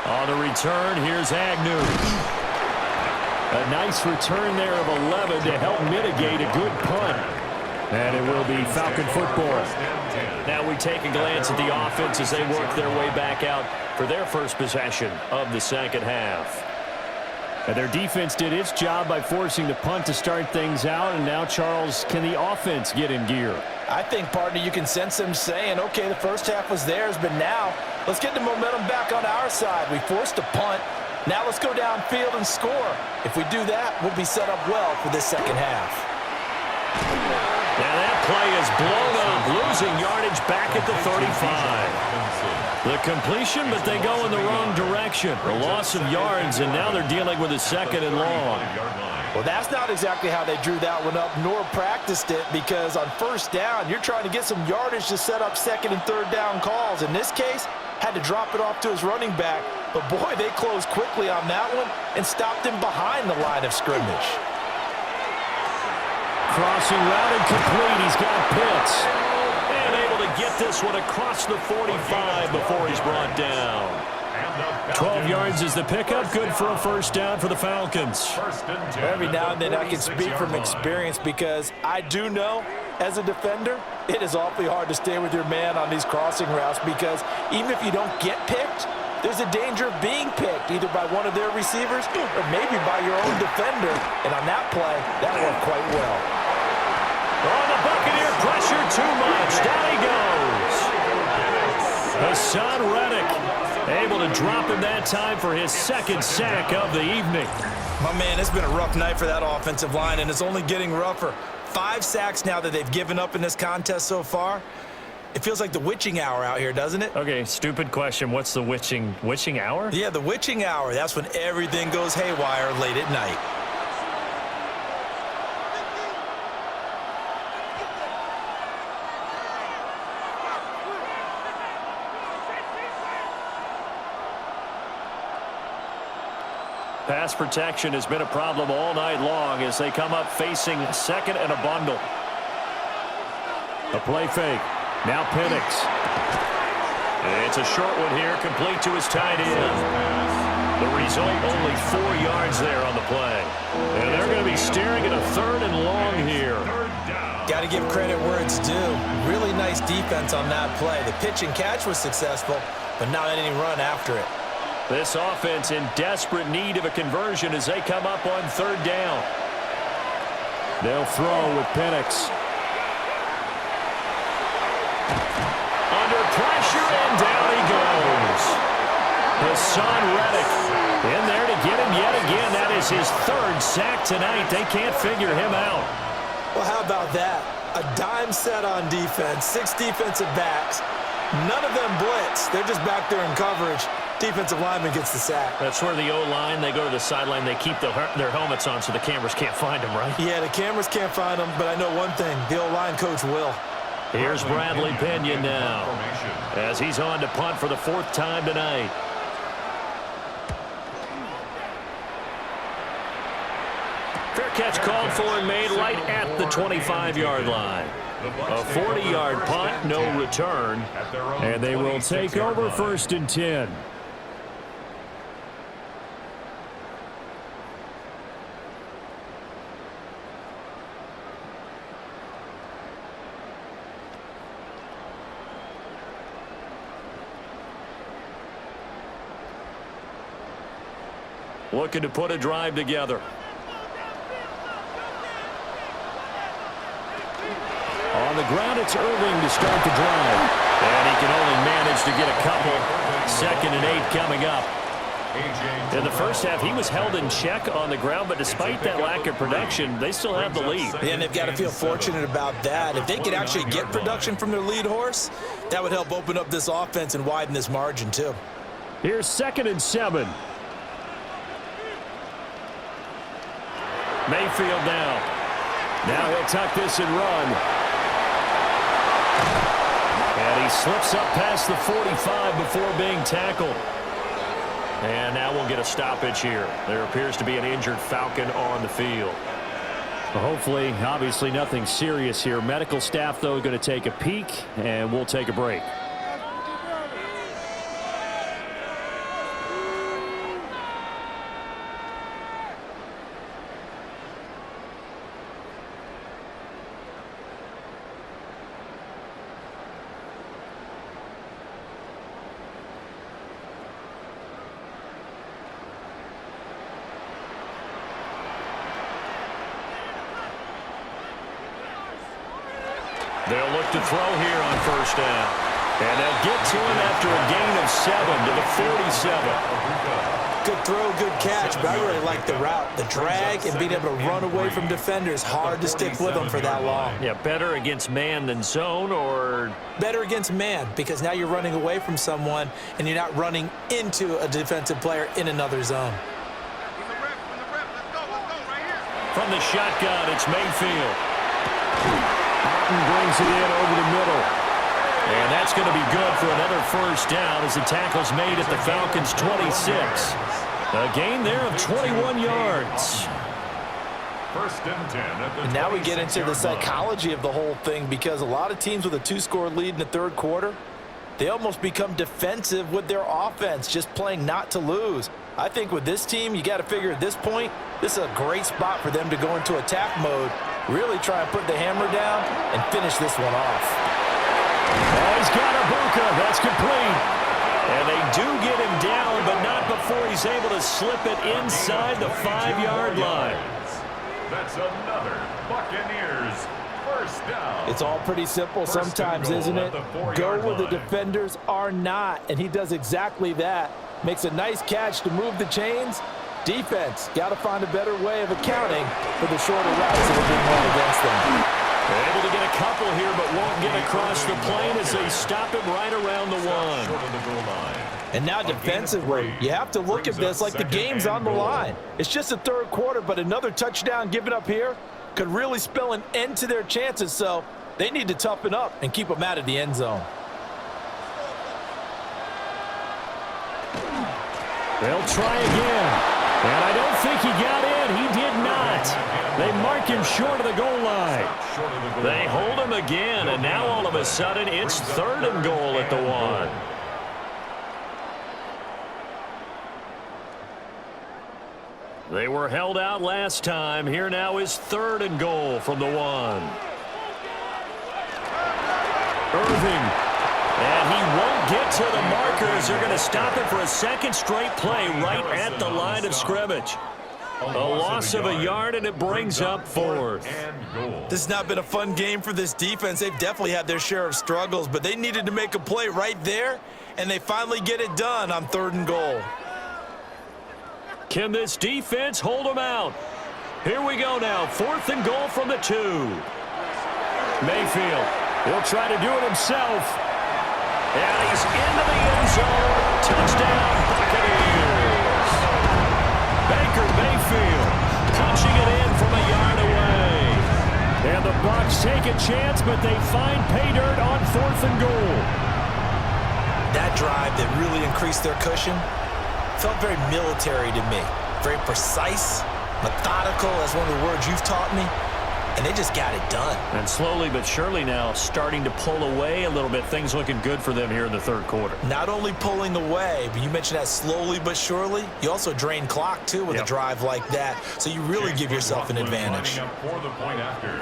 S1: On the return, here's Agnew. A nice return there of 11 to help mitigate a good punt. And it will be Falcon football. Now we take a glance at the offense as they work their way back out for their first possession of the second half. And their defense did its job by forcing the punt to start things out. And now, Charles, can the offense get in gear?
S2: I think, partner, you can sense them saying, okay, the first half was theirs, but now let's get the momentum back on our side. We forced a punt. Now let's go downfield and score. If we do that, we'll be set up well for this second half.
S1: Now that play is blown up, losing yardage back at the 35. The completion, but they go in the wrong direction. A loss of yards, and now they're dealing with a 2nd and long.
S2: Well, that's not exactly how they drew that one up, nor practiced it, because on first down, you're trying to get some yardage to set up 2nd and 3rd down calls. In this case, had to drop it off to his running back, but boy, they closed quickly on that one and stopped him behind the line of scrimmage.
S1: Crossing route and complete. He's got Pitts. And able to get this one across the 45 before he's brought down. 12 yards is the pickup. Good for a first down for the Falcons.
S2: Every now and then I can speak from experience because I do know, as a defender, it is awfully hard to stay with your man on these crossing routes because even if you don't get picked, there's a danger of being picked either by one of their receivers or maybe by your own defender. And on that play, that worked quite well.
S1: Oh, the Buccaneer pressure too much. Down he goes. Hassan Reddick able to drop him that time for his second sack of the evening.
S7: My man, it's been a rough night for that offensive line, and it's only getting rougher. 5 sacks now that they've given up in this contest so far. It feels like the witching hour out here, doesn't it?
S1: Okay, stupid question. What's the witching hour?
S7: Yeah, the witching hour. That's when everything goes haywire late at night.
S1: Pass protection has been a problem all night long as they come up facing second and a bundle. A play fake. Now Penix. It's a short one here, complete to his tight end. The result, only 4 yards there on the play. And they're going to be staring at a third and long here.
S7: Got to give credit where it's due. Really nice defense on that play. The pitch and catch was successful, but not any run after it.
S1: This offense in desperate need of a conversion as they come up on third down. They'll throw with Penix. Under pressure, and down he goes. Hassan Reddick in there to get him yet again. That is his third sack tonight. They can't figure him out.
S7: Well, how about that? A dime set on defense, 6 defensive backs. None of them blitz. They're just back there in coverage. Defensive lineman gets the sack.
S1: That's where the O-line, they go to the sideline, they keep their helmets on so the cameras can't find them, right?
S7: Yeah, the cameras can't find them, but I know one thing. The O-line coach will.
S1: Here's Bradley Pinion now as he's on to punt for the 4th time tonight. Fair catch called for and made right at the 25-yard line. A 40-yard punt, no return, and they will take over 1st and 10. Looking to put a drive together. On the ground, it's Irving to start the drive. And he can only manage to get a couple. 2nd and 8 coming up. In the first half, he was held in check on the ground, but despite that lack of production, they still have the lead.
S7: Yeah, and they've got to feel fortunate about that. If they could actually get production from their lead horse, that would help open up this offense and widen this margin, too.
S1: Here's 2nd and 7. Mayfield now. Now he'll tuck this and run. And he slips up past the 45 before being tackled. And now we'll get a stoppage here. There appears to be an injured Falcon on the field. Well, hopefully, obviously nothing serious here. Medical staff, though, going to take a peek, and we'll take a break. They'll look to throw here on 1st down. And they'll get to him after a gain of 7 to the 47.
S7: Good throw, good catch, but I really like the route. The drag and being able to run away from defenders, hard to stick with them for that long.
S1: Yeah, better against man than zone, or?
S7: Better against man, because now you're running away from someone and you're not running into a defensive player in another zone.
S1: From the shotgun, it's Mayfield. Brings it in over the middle. And that's going to be good for another 1st down as the tackle's made at the Falcons' 26. A gain there of 21 yards.
S5: First and 10 at the
S2: And now we get into the
S5: 26-yard line.
S2: psychology of the whole thing, because a lot of teams with a 2-score lead in the third quarter, they almost become defensive with their offense, just playing not to lose. I think with this team, you got to figure at this point, this is a great spot for them to go into attack mode, really try and put the hammer down and finish this one off.
S1: Oh, he's got a Bucca. That's complete. And they do get him down, but not before he's able to slip it inside the 5-yard line.
S5: That's another Buccaneers first down.
S2: It's all pretty simple
S5: First and
S2: sometimes,
S5: goal
S2: isn't
S5: at
S2: it?
S5: the 4-yard
S2: Go where the
S5: line.
S2: defenders are not, and he does exactly that. Makes a nice catch to move the chains. Defense got to find a better way of accounting for the shorter routes that have been run against them.
S1: They're able to get a couple here, but won't get across the plane as they stop him right around the one.
S5: Short of the goal line.
S2: And now defensively, you have to look at this like the game's on the line. It's just the third quarter, but another touchdown given up here could really spell an end to their chances, so they need to toughen up and keep them out of the end zone.
S1: They'll try again. And I don't think he got in. He did not. They mark him short of the goal line. They hold him again, and now all of a sudden it's third and goal at the one. They were held out last time. Here now is third and goal from the one. Irving. And he won't get to the markers. They're going to stop it for a second straight play right at the line of scrimmage. A loss of a yard, and it brings up fourth.
S7: This has not been a fun game for this defense. They've definitely had their share of struggles, but they needed to make a play right there, and they finally get it done on third and goal.
S1: Can this defense hold them out? Here we go now. Fourth and goal from the 2. Mayfield, he'll try to do it himself. And he's into the end zone. Touchdown, Buccaneers. Baker Mayfield punching it in from a yard away. And the Bucs take a chance, but they find pay dirt on fourth and goal.
S7: That drive that really increased their cushion felt very military to me. Very precise, methodical, that's one of the words you've taught me. And they just got it done.
S1: And slowly but surely now starting to pull away a little bit. Things looking good for them here in the third quarter.
S7: Not only pulling away, but you mentioned that slowly but surely. You also drain clock, too, with a drive like that. So you really give yourself an advantage.
S5: For the point after.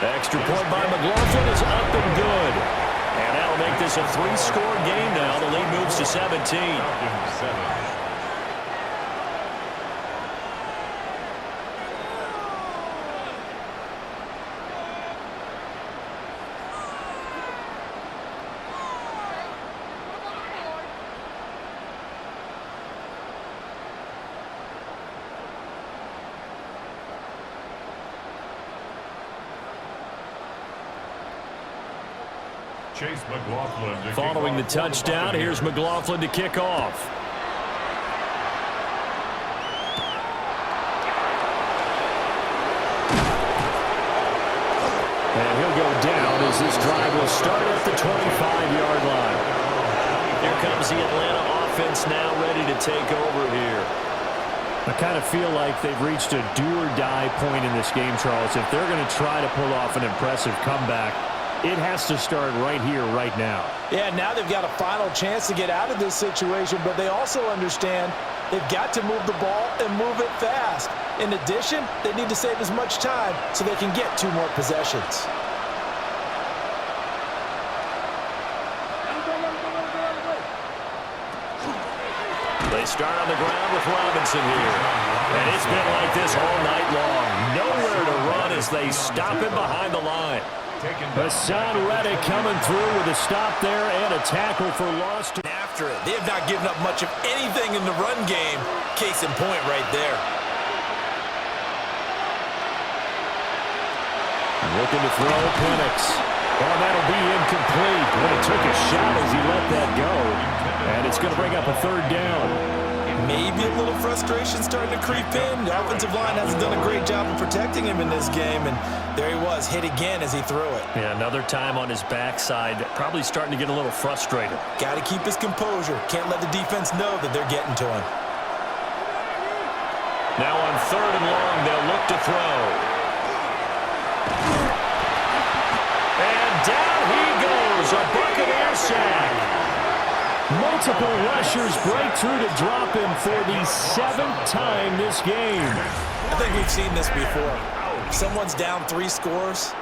S1: Extra point by McLaughlin is up and good. And that'll make this a 3-score game now. The lead moves to 17.
S5: Falcons 7. Chase McLaughlin to
S1: Following the
S5: kick off for
S1: touchdown, here's McLaughlin to kick off. And he'll go down as this drive will start at the 25-yard line. Here comes the Atlanta offense now ready to take over here. I kind of feel like they've reached a do-or-die point in this game, Charles. If they're going to try to pull off an impressive comeback, it has to start right here, right now.
S2: Yeah, now they've got a final chance to get out of this situation, but they also understand they've got to move the ball and move it fast. In addition, they need to save as much time so they can get 2 more possessions.
S1: They start on the ground with Robinson here. And it's been like this all night long. Nowhere to run as they stop him behind the line. Hassan Reddick coming through with a stop there and a tackle for loss.
S7: After it, they have not given up much of anything in the run game. Case in point right there.
S1: Looking to throw Penix. Oh, that'll be incomplete. But he took a shot as he let that go. And it's going to bring up a third down.
S7: Maybe a little frustration starting to creep in. The offensive line hasn't done a great job of protecting him in this game, and there he was, hit again as he threw it.
S1: Yeah, another time on his backside, probably starting to get a little frustrated.
S7: Got to keep his composure. Can't let the defense know that they're getting to him.
S1: Now on 3rd and long, they'll look to throw. And down he goes, a Buccaneer sack.
S3: Multiple rushers break through to drop him for the 7th time this game.
S2: I think we've seen this before. Someone's down 3 scores.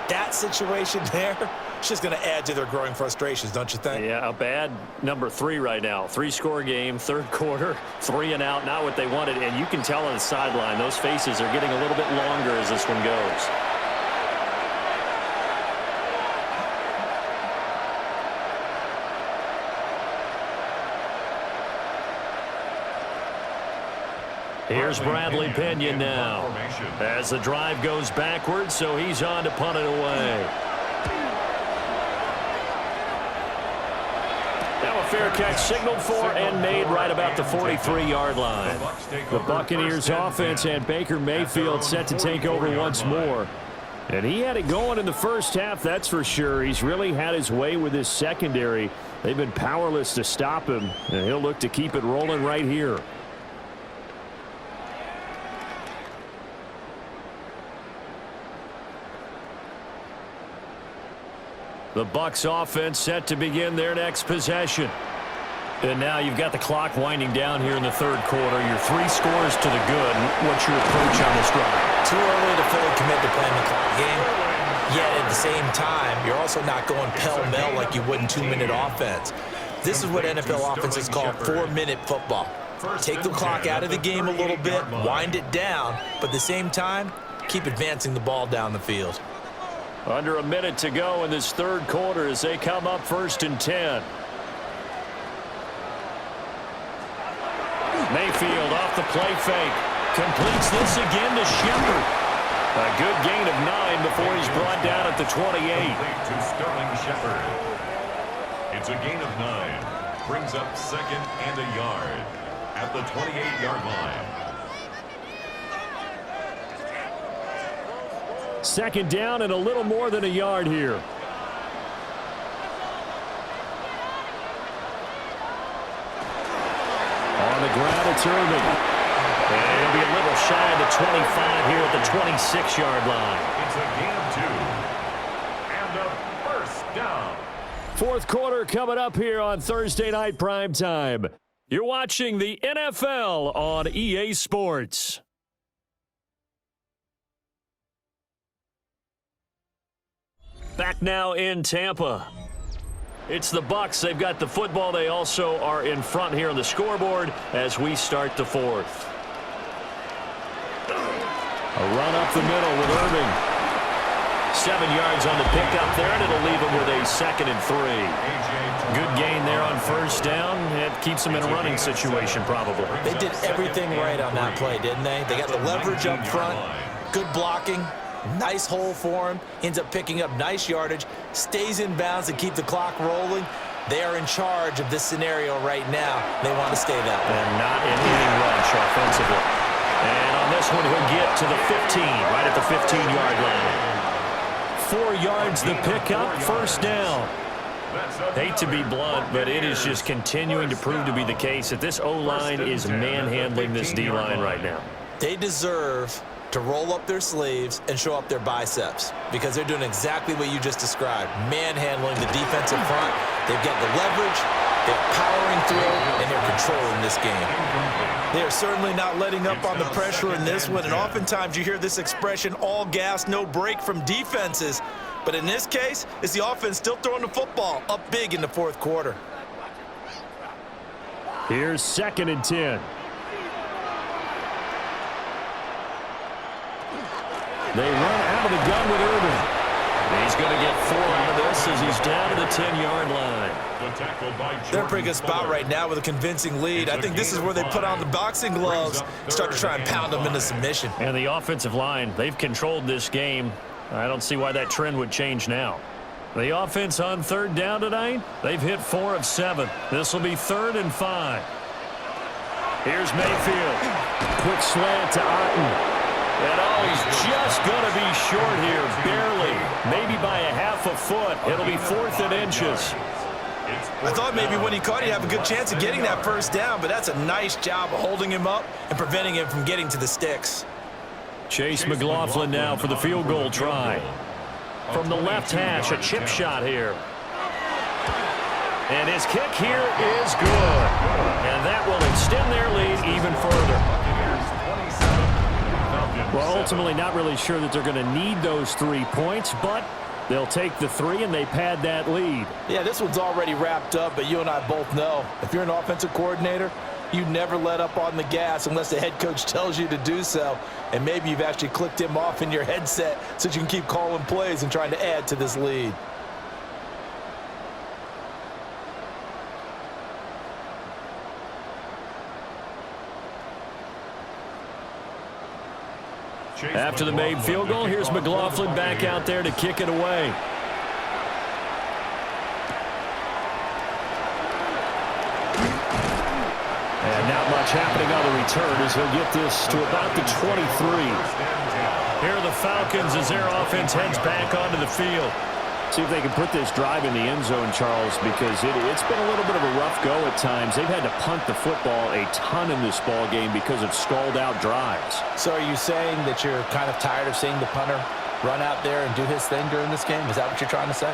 S2: That situation there, it's just going to add to their growing frustrations, don't you think?
S1: Yeah, a bad number 3 right now. 3-score game, 3rd quarter, 3 and out, not what they wanted. And you can tell on the sideline, those faces are getting a little bit longer as this one goes. Here's Bradley Pinion now as the drive goes backwards, so he's on to punt it away. Now a fair catch signaled for and made right about the 43-yard line. The Buccaneers offense and Baker Mayfield set to take over once more. And he had it going in the first half, that's for sure. He's really had his way with his secondary. They've been powerless to stop him, and he'll look to keep it rolling right here. The Bucs offense set to begin their next possession. And now you've got the clock winding down here in the 3rd quarter. You're 3 scores to the good. What's your approach on this drive?
S2: Too early to fully commit to playing the clock game. Yet at the same time, you're also not going pell-mell like you would in 2-minute offense. This is what NFL offenses call 4-minute football. Take the clock out of the game a little bit, wind it down, but at the same time, keep advancing the ball down the field.
S1: Under a minute to go in this 3rd quarter as they come up 1st and 10. Mayfield off the play fake. Completes this again to Shepard. A good gain of 9 before he's brought down at the 28.
S5: To Sterling Shepard. It's a gain of 9. Brings up 2nd and a yard at the 28-yard line.
S3: 2nd down and a little more than a yard here.
S1: On the ground, it's Irving. And it'll be a little shy of the 25 here at the 26-yard line.
S5: It's a gain of 2. And a first down.
S3: 4th quarter coming up here on Thursday Night Primetime. You're watching the NFL on EA Sports.
S1: Back now in Tampa. It's the Bucs. They've got the football. They also are in front here on the scoreboard as we start the 4th. A run up the middle with Irving. 7 yards on the pickup there, and it'll leave him with a 2nd and 3. Good gain there on 1st down. It keeps them in a running situation probably.
S2: They did everything right on that play, didn't they? They got the leverage up front, good blocking. Nice hole for him. Ends up picking up nice yardage. Stays in bounds to keep the clock rolling. They are in charge of this scenario right now. They want to stay that way.
S1: And not in any rush offensively. And on this one, he'll get to the 15, right at the 15-yard line. 4 yards the pickup, 1st down. Hate to be blunt, but it is just continuing to prove to be the case that this O-line is manhandling this D-line right now.
S2: They deserve to roll up their sleeves and show up their biceps because they're doing exactly what you just described, manhandling the defensive front. They've got the leverage, they're powering through, and they're controlling this game. They are certainly not letting up on the pressure in this one, and oftentimes you hear this expression, all gas, no break from defenses. But in this case, it's the offense still throwing the football up big in the 4th quarter.
S3: Here's 2nd and 10. They run out of the gun with Irving.
S1: He's going to get 4 out of this as he's down to the 10-yard line.
S2: They're in a pretty good spot right now with a convincing lead. I think this is where they put on the boxing gloves, start to try and pound them into submission.
S1: And the offensive line, they've controlled this game. I don't see why that trend would change now. The offense on 3rd down tonight, they've hit 4 of 7. This will be 3rd and 5. Here's Mayfield. Quick slant to Otten. And he's just going to be short here, barely. Maybe by a half a foot. It'll be 4th and inches.
S7: I thought maybe when he caught, he'd have a good chance of getting that first down, but that's a nice job of holding him up and preventing him from getting to the sticks.
S3: Chase McLaughlin now for the field goal try. From the left hash, a chip shot here. And his kick here is good. And that will extend their lead even further. Well, ultimately not really sure that they're going to need those 3 points, but they'll take the 3 and they pad that lead.
S2: Yeah, this one's already wrapped up, but you and I both know if you're an offensive coordinator, you never let up on the gas unless the head coach tells you to do so. And maybe you've actually clicked him off in your headset so you can keep calling plays and trying to add to this lead.
S3: After the made field goal, here's McLaughlin back out there to kick it away. And not much happening on the return as he'll get this to about the 23.
S1: Here are the Falcons as their offense heads back onto the field.
S3: See if they can put this drive in the end zone, Charles, because it's been a little bit of a rough go at times. They've had to punt the football a ton in this ball game because of stalled-out drives.
S2: So are you saying that you're kind of tired of seeing the punter run out there and do his thing during this game? Is that what you're trying to say?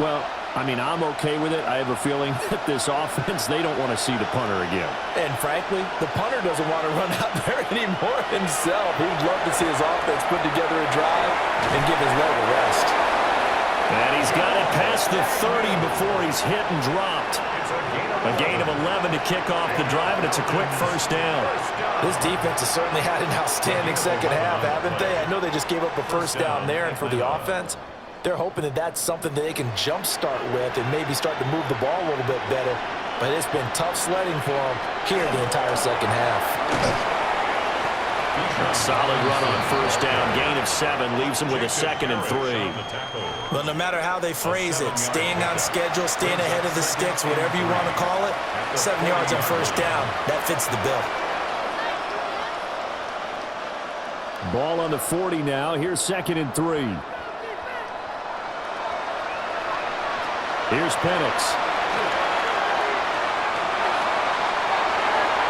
S3: Well, I mean, I'm okay with it. I have a feeling that this offense, they don't want to see the punter again.
S2: And frankly, the punter doesn't want to run out there anymore himself. He'd love to see his offense put together a drive and give his leg a rest.
S1: And he's got it past the 30 before he's hit and dropped. A gain of 11 to kick off the drive, and it's a quick first down.
S2: This defense has certainly had an outstanding second half, haven't they? I know they just gave up a first down there, and for the offense, they're hoping that that's something that they can jumpstart with and maybe start to move the ball a little bit better. But it's been tough sledding for them here the entire second half.
S1: Solid run on first down. Gain of 7 leaves them with a 2nd and 3.
S7: Well, no matter how they phrase it, staying on schedule, staying ahead of the sticks, whatever you want to call it, 7 yards on first down, that fits the bill.
S3: Ball on the 40 now. Here's 2nd and 3. Here's Penix.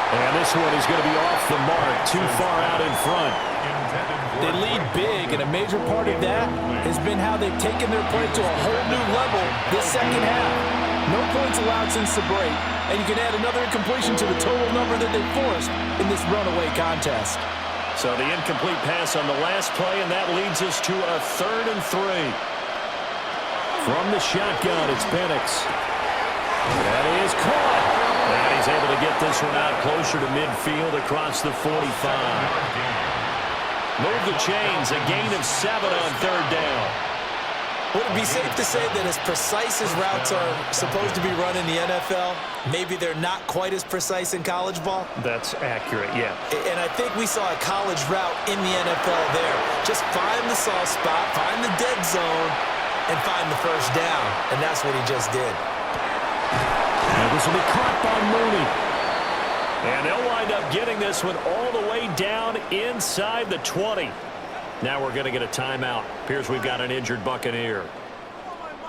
S3: And this one is going to be off the mark, too far out in front.
S2: They lead big, and a major part of that has been how they've taken their play to a whole new level this second half. No points allowed since the break, and you can add another incompletion to the total number that they forced in this runaway contest.
S1: So the incomplete pass on the last play, and that leads us to a 3rd and 3.
S3: From the shotgun, it's Penix. That is caught.
S1: And he's able to get this one out closer to midfield across the 45. Move the chains, a gain of 7 on 3rd down.
S7: Would it be safe to say that as precise as routes are supposed to be run in the NFL, maybe they're not quite as precise in college ball?
S1: That's accurate, yeah.
S7: And I think we saw a college route in the NFL there. Just find the soft spot, find the dead zone, and find the first down. And that's what he just did.
S3: And this will be caught by Mooney.
S1: And they'll wind up getting this one all the way down inside the 20. Now we're going to get a timeout. Appears we've got an injured Buccaneer.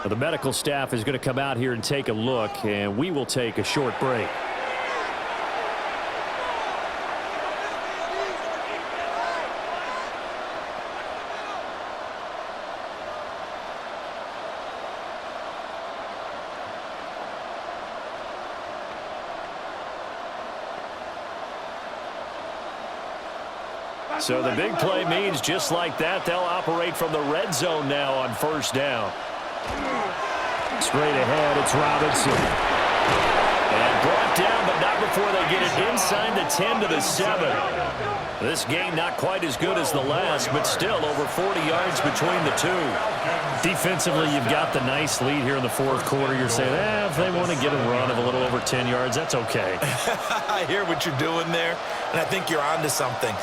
S3: The medical staff is going to come out here and take a look, and we will take a short break.
S1: So the big play means just like that, they'll operate from the red zone now on first down.
S3: Straight ahead, it's Robinson.
S1: And brought down, but not before they get it inside the 10 to the 7. This game not quite as good as the last, but still over 40 yards between the two.
S3: Defensively, you've got the nice lead here in the 4th quarter. You're saying, if they want to get a run of a little over 10 yards, that's okay.
S7: I hear what you're doing there, and I think you're onto something.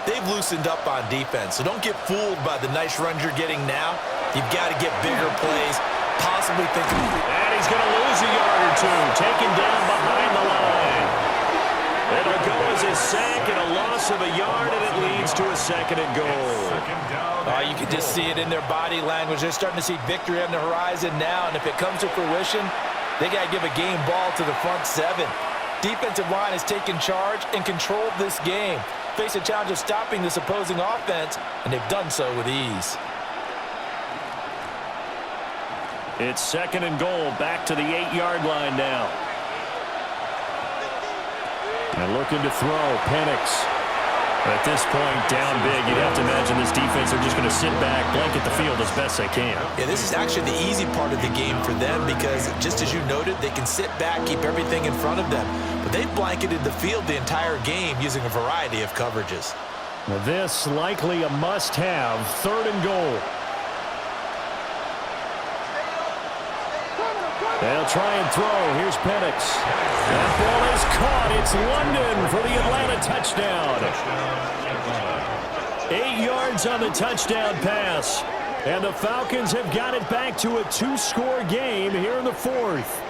S7: They've loosened up on defense, so don't get fooled by the nice runs you're getting now. You've got to get bigger plays, possibly thinking.
S1: And he's going to lose a yard or two, taken down behind the line. It'll go as a sack and a loss of a yard, and it leads to a 2nd and goal.
S2: You can just see it in their body language. They're starting to see victory on the horizon now, and if it comes to fruition, They got to give a game ball to the front seven. Defensive line has taken charge and controlled this game. Face a challenge of stopping this opposing offense, and they've done so with ease.
S1: It's 2nd and goal, back to the 8-yard line now. And looking to throw, Penix. At this point, down big, you'd have to imagine this defense are just going to sit back, blanket the field as best they can.
S2: Yeah, this is actually the easy part of the game for them because, just as you noted, they can sit back, keep everything in front of them. But they've blanketed the field the entire game using a variety of coverages.
S1: Now this likely a must-have, 3rd and goal. They'll try and throw. Here's Penix. That ball is caught. It's London for the Atlanta touchdown. 8 yards on the touchdown pass. And the Falcons have got it back to a 2-score game here in the 4th.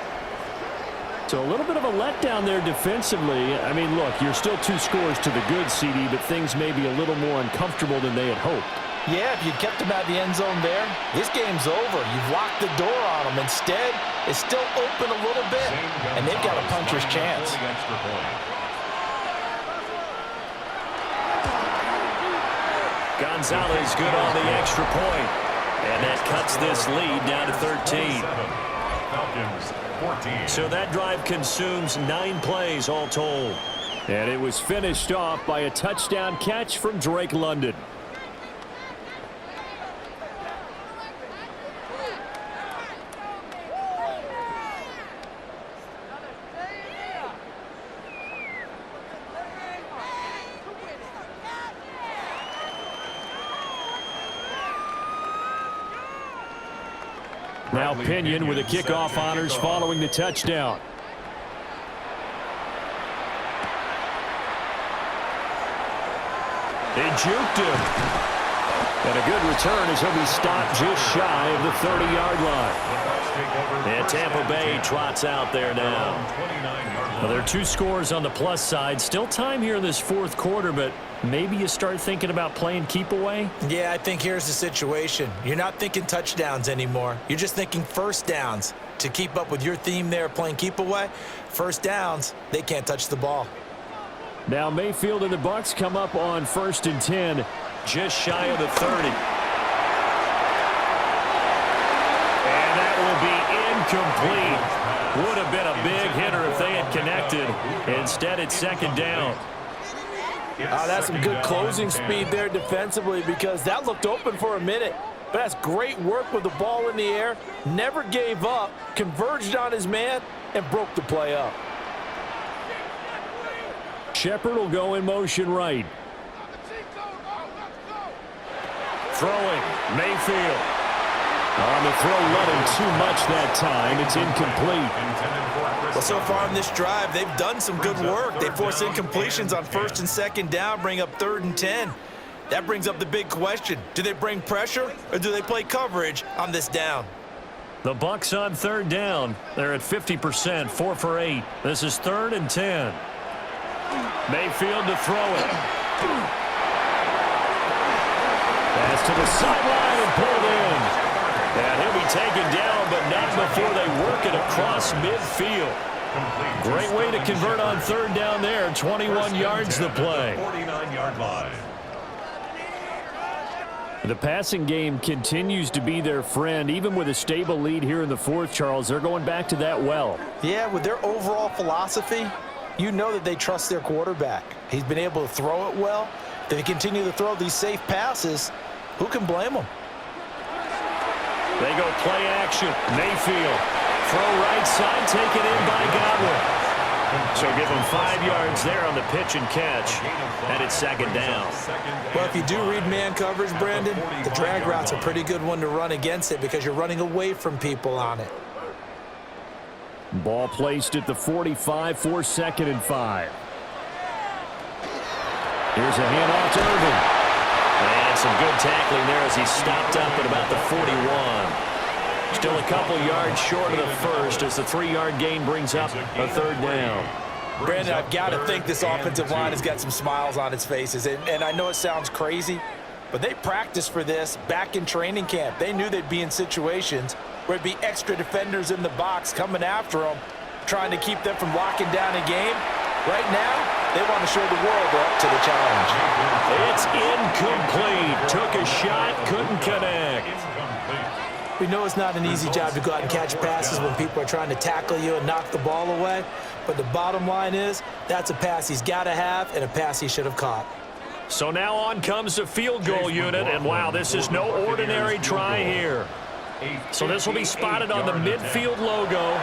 S1: So a little bit of a letdown there defensively. I mean, look, you're still 2 scores to the good, CD, but things may be a little more uncomfortable than they had hoped.
S2: Yeah, if you kept them out of the end zone there, this game's over. You've locked the door on them. Instead, it's still open a little bit, and they've got a puncher's chance.
S1: Gonzalez good on the extra point. And that cuts this lead down to 13. So that drive consumes 9 plays all told. And it was finished off by a touchdown catch from Drake London. Now Pinion with the kickoff honors following the touchdown. They juked him. And a good return as he'll be stopped just shy of the 30-yard line. And Tampa Bay trots out there now. Well, there are 2 scores on the plus side. Still time here in this 4th quarter, but maybe you start thinking about playing keep away?
S2: Yeah, I think here's the situation. You're not thinking touchdowns anymore. You're just thinking first downs. To keep up with your theme there, playing keep away, first downs, they can't touch the ball.
S1: Now Mayfield and the Bucs come up on 1st and 10, just shy of the 30. And that will be incomplete. Would have been a big hitter if they had connected. Instead, it's 2nd down.
S2: That's some good closing speed there defensively because that looked open for a minute. But that's great work with the ball in the air. Never gave up, converged on his man, and broke the play up.
S1: Shepard will go in motion right. Throwing, Mayfield. On the throw, not in too much that time. It's incomplete.
S2: Well, so far in this drive, they've done some good work. They force incompletions on 1st and 2nd down, bring up 3rd and 10. That brings up the big question. Do they bring pressure, or do they play coverage on this down?
S1: The Bucs on 3rd down. They're at 50%, 4 for 8. This is 3rd and 10. Mayfield to throw it. Pass to the sideline and pulled in. And he'll be taken down, but not before they work it across midfield. Great way to convert on 3rd down there. 21 yards the play.
S5: 49-yard line.
S1: The passing game continues to be their friend. Even with a stable lead here in the 4th, Charles, they're going back to that well.
S2: Yeah, with their overall philosophy, you know that they trust their quarterback. He's been able to throw it well. They continue to throw these safe passes. Who can blame them?
S1: They go play action. Mayfield. Throw right side, taken in by Godwin. So give them 5 yards there on the pitch and catch. And it's 2nd down.
S2: Well, if you do read man coverage, Brandon, the drag route's a pretty good one to run against it because you're running away from people on it.
S1: Ball placed at the 45 for 2nd and 5. Here's a handoff to Irvin. And some good tackling there as he stopped up at about the 41. Still a couple yards short of the first as the 3-yard gain brings up a 3rd down.
S2: Brandon, I've got to think this offensive line has got some smiles on its faces. And I know it sounds crazy, but they practiced for this back in training camp. They knew they'd be in situations where there'd be extra defenders in the box coming after them, trying to keep them from locking down a game. Right now, they want to show the world they're up to the challenge.
S1: It's incomplete. Took a shot, couldn't connect.
S2: We know it's not an easy job to go out and catch passes when people are trying to tackle you and knock the ball away. But the bottom line is, that's a pass he's got to have and a pass he should have caught.
S1: So now on comes the field goal unit, and wow, this is no ordinary try here. So this will be spotted on the midfield logo.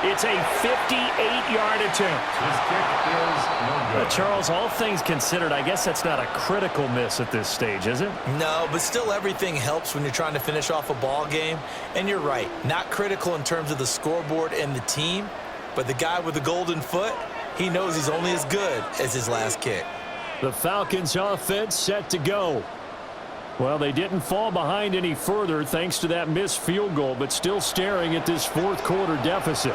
S1: It's a 58-yard attempt. Charles, all things considered, I guess that's not a critical miss at this stage, is it?
S2: No, but still everything helps when you're trying to finish off a ball game. And you're right, not critical in terms of the scoreboard and the team, but the guy with the golden foot, he knows he's only as good as his last kick.
S1: The Falcons offense set to go. Well, they didn't fall behind any further thanks to that missed field goal, but still staring at this fourth quarter deficit.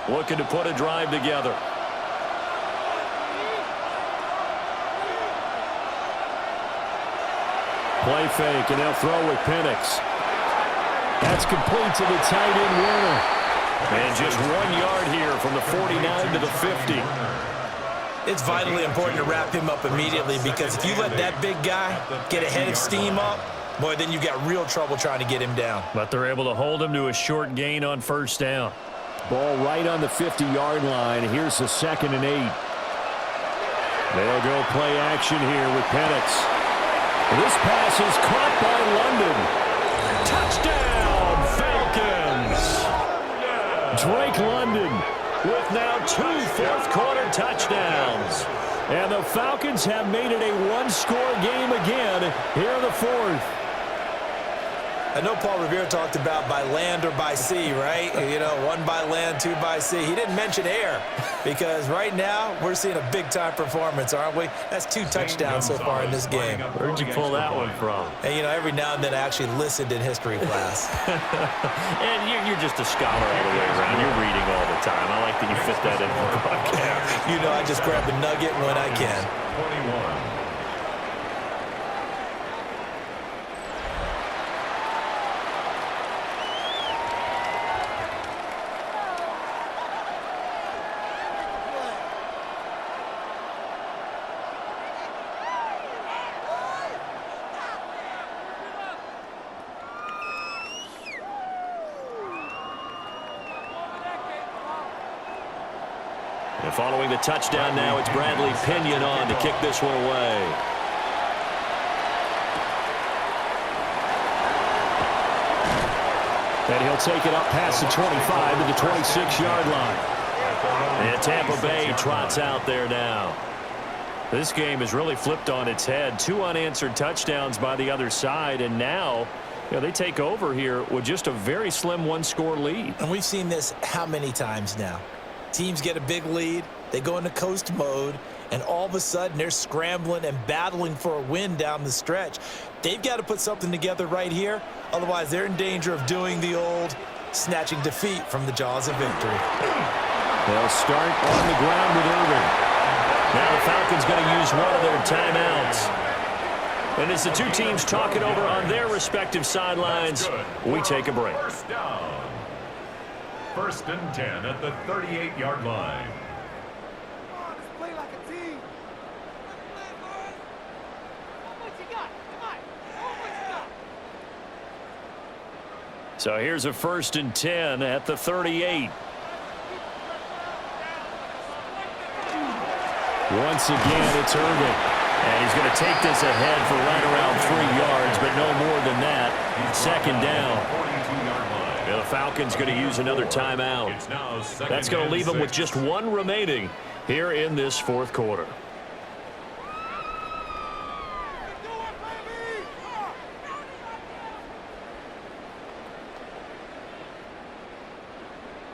S1: Looking to put a drive together. Play fake, and they'll throw with Penix. That's complete to the tight end winner. And just 1 yard here from the 49 to the 50.
S2: It's vitally important to wrap him up immediately, because if you let that big guy get a head of steam up, boy, then you've got real trouble trying to get him down.
S1: But they're able to hold him to a short gain on first down.
S3: Ball right on the 50-yard line. Here's the 2nd and 8.
S1: They'll go play action here with Penix. This pass is caught by London. Touchdown, Falcons! Drake London with now 2 fourth-quarter touchdowns. And the Falcons have made it a one-score game again here in the fourth.
S2: I know Paul Revere talked about by land or by sea, right? You know, 1 by land, 2 by sea. He didn't mention air, because right now we're seeing a big-time performance, aren't we? That's 2 touchdowns so far in this game.
S1: Where'd you pull that one from?
S2: And, you know, every now and then I actually listened in history class.
S1: And you're just a scholar all the way around. You're reading all the time. I like that you fit that in the broadcast.
S2: You know, I just grab the nugget when I can.
S5: 21.
S1: And following the touchdown now, it's Bradley Pinion on to kick this one away. And he'll take it up past the 25 to the 26-yard line. And Tampa Bay trots out there now. This game has really flipped on its head. 2 unanswered touchdowns by the other side, and now they take over here with just a very slim one-score lead.
S2: And we've seen this how many times now? Teams get a big lead, they go into coast mode, and all of a sudden they're scrambling and battling for a win down the stretch. They've got to put something together right here, otherwise they're in danger of doing the old snatching defeat from the jaws of victory.
S1: They'll start on the ground with Irvin. Now the Falcons going to use one of their timeouts. And as the 2 teams talk it over on their respective sidelines, we take a break.
S5: First down. 1st and 10 at the 38-yard line.
S1: So here's a 1st and 10 at the 38. Once again, it's Irvin. And he's going to take this ahead for right around 3 yards, but no more than that. 2nd down. And the Falcons going to use another timeout. That's going to leave them with just 1 remaining here in this fourth quarter.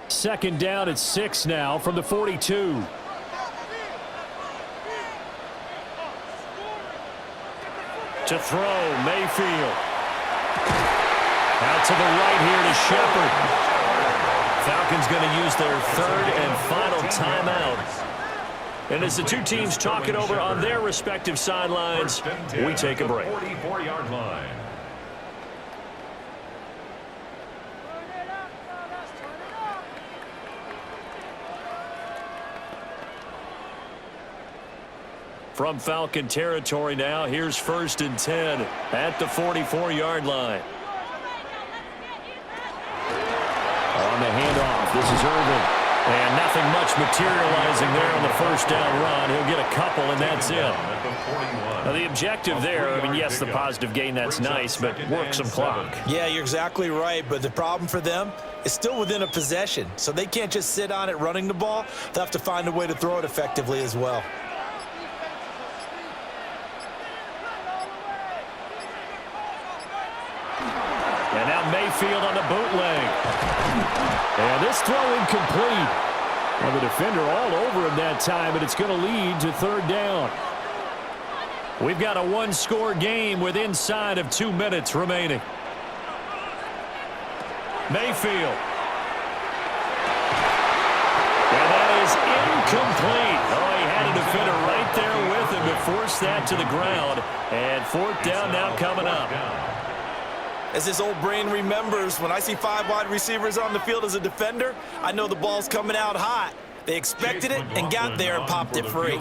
S1: Second down at 6 now from the 42. To throw, Mayfield. Out to the right here to Shepard. Falcons going to use their third and final timeout. And as the two teams talk it over on their respective sidelines, we take a break.
S5: 44-yard line.
S1: From Falcon territory now, here's 1st and 10 at the 44-yard line. On the handoff, this is Irvin. And nothing much materializing there on the first down run. He'll get a couple, and that's it. Now, the objective there, I mean, yes, the positive gain, that's nice, but work some clock.
S7: Yeah, you're exactly right, but the problem for them is still within a possession, so they can't just sit on it running the ball. They'll have to find a way to throw it effectively as well.
S1: And now Mayfield on the bootleg. And this throw incomplete. Well, the defender all over him that time, and it's going to lead to 3rd down. We've got a one-score game with inside of 2 minutes remaining. Mayfield. And that is incomplete. Oh, he had a defender right there with him to force that to the ground. And 4th down now coming up.
S7: As his old brain remembers, when I see 5 wide receivers on the field as a defender, I know the ball's coming out hot. They expected it and got there and popped it free.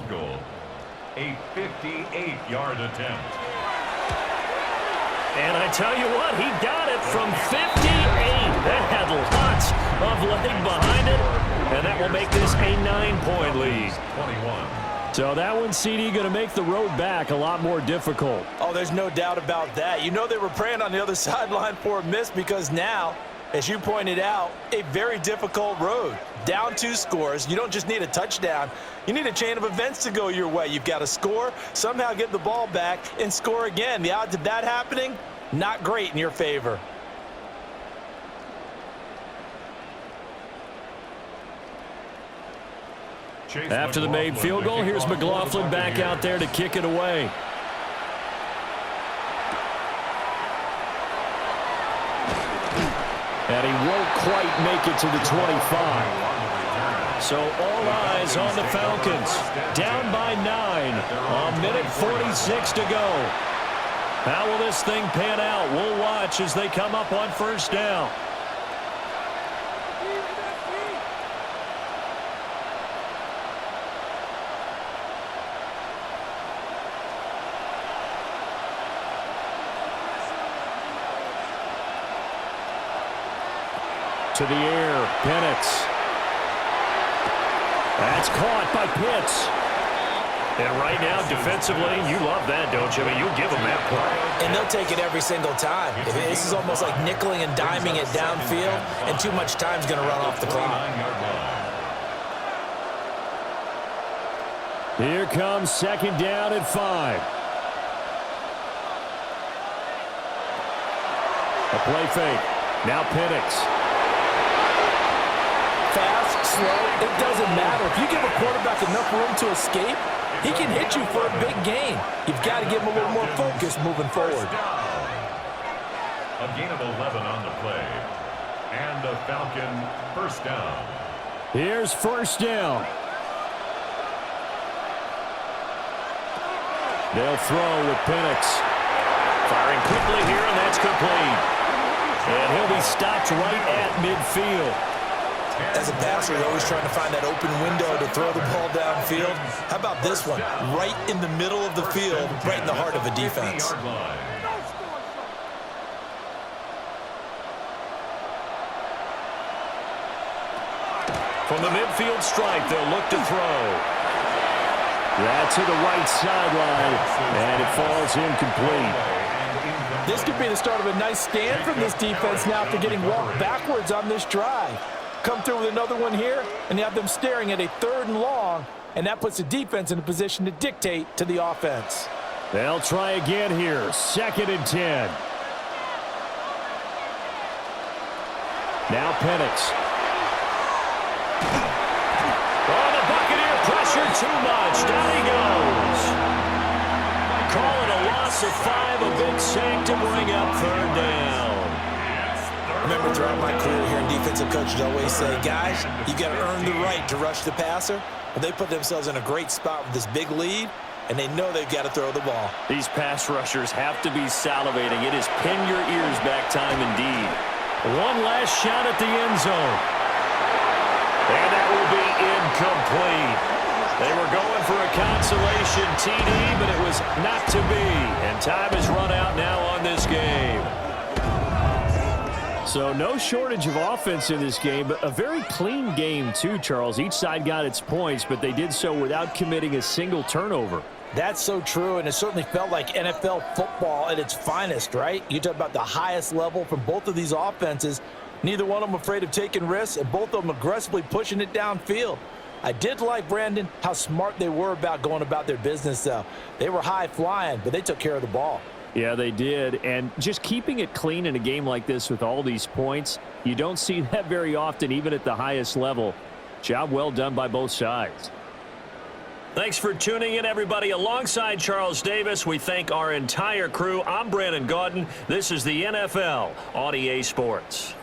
S5: A 58-yard attempt.
S1: And I tell you what, he got it from 58. That had lots of leg behind it, and that will make this a 9-point lead.
S5: 21.
S1: So that one, CD, going to make the road back a lot more difficult.
S7: Oh, there's no doubt about that. You know they were praying on the other sideline for a miss because now, as you pointed out, a very difficult road. Down 2 scores. You don't just need a touchdown. You need a chain of events to go your way. You've got to score, somehow get the ball back, and score again. The odds of that happening, not great in your favor.
S1: After the made field goal, here's McLaughlin back out there to kick it away. And he won't quite make it to the 25. So all eyes on the Falcons. Down by 9. A minute 46 to go. How will this thing pan out? We'll watch as they come up on 1st down. To the air, Penix. That's caught by Pitts. And right now, defensively, you love that, don't you? I mean, you'll give them that play.
S7: And they'll take it every single time. This is almost like nickeling and diming it downfield, and too much time's going to run off the clock.
S1: Here comes 2nd down at 5. A play fake. Now Penix.
S2: Fast, slow, it doesn't matter. If you give a quarterback enough room to escape, he can hit you for a big gain. You've got to give him a little more focus moving forward.
S5: A gain of 11 on the play. And a Falcon 1st down.
S1: Here's 1st down. They'll throw with Penix. Firing quickly here, and that's complete. And he'll be stopped right at midfield.
S7: As a passer, you're always trying to find that open window to throw the ball downfield. How about this one? Right in the middle of the field, right in the heart of a defense.
S1: From the midfield stripe, they'll look to throw. That's to the right sideline, and it falls incomplete.
S2: This could be the start of a nice stand from this defense now after getting walked backwards on this drive. Come through with another one here, and you have them staring at a 3rd and long, and that puts the defense in a position to dictate to the offense.
S1: They'll try again here, 2nd and 10. Now Penix. Oh, the Buccaneer pressure too much. Down he goes. Call it a loss of 5, a big sack to bring up 3rd down.
S7: Remember, throughout my career here in defensive coaches always say, guys, you got to earn the right to rush the passer. Well, they put themselves in a great spot with this big lead, and they know they've got to throw the ball.
S3: These pass rushers have to be salivating. It is pin your ears back time indeed.
S1: One last shot at the end zone. And that will be incomplete. They were going for a consolation TD, but it was not to be. And time is run out now on this game.
S3: So no shortage of offense in this game, but a very clean game too, Charles. Each side got its points, but they did so without committing a single turnover.
S2: That's so true, and it certainly felt like NFL football at its finest, right? You talk about the highest level from both of these offenses. Neither one of them afraid of taking risks, and both of them aggressively pushing it downfield. I did like, Brandon, how smart they were about going about their business, though. They were high-flying, but they took care of the ball.
S3: Yeah, they did, and just keeping it clean in a game like this with all these points, you don't see that very often, even at the highest level. Job well done by both sides.
S1: Thanks for tuning in, everybody. Alongside Charles Davis, we thank our entire crew. I'm Brandon Gaudin. This is the NFL on EA Sports.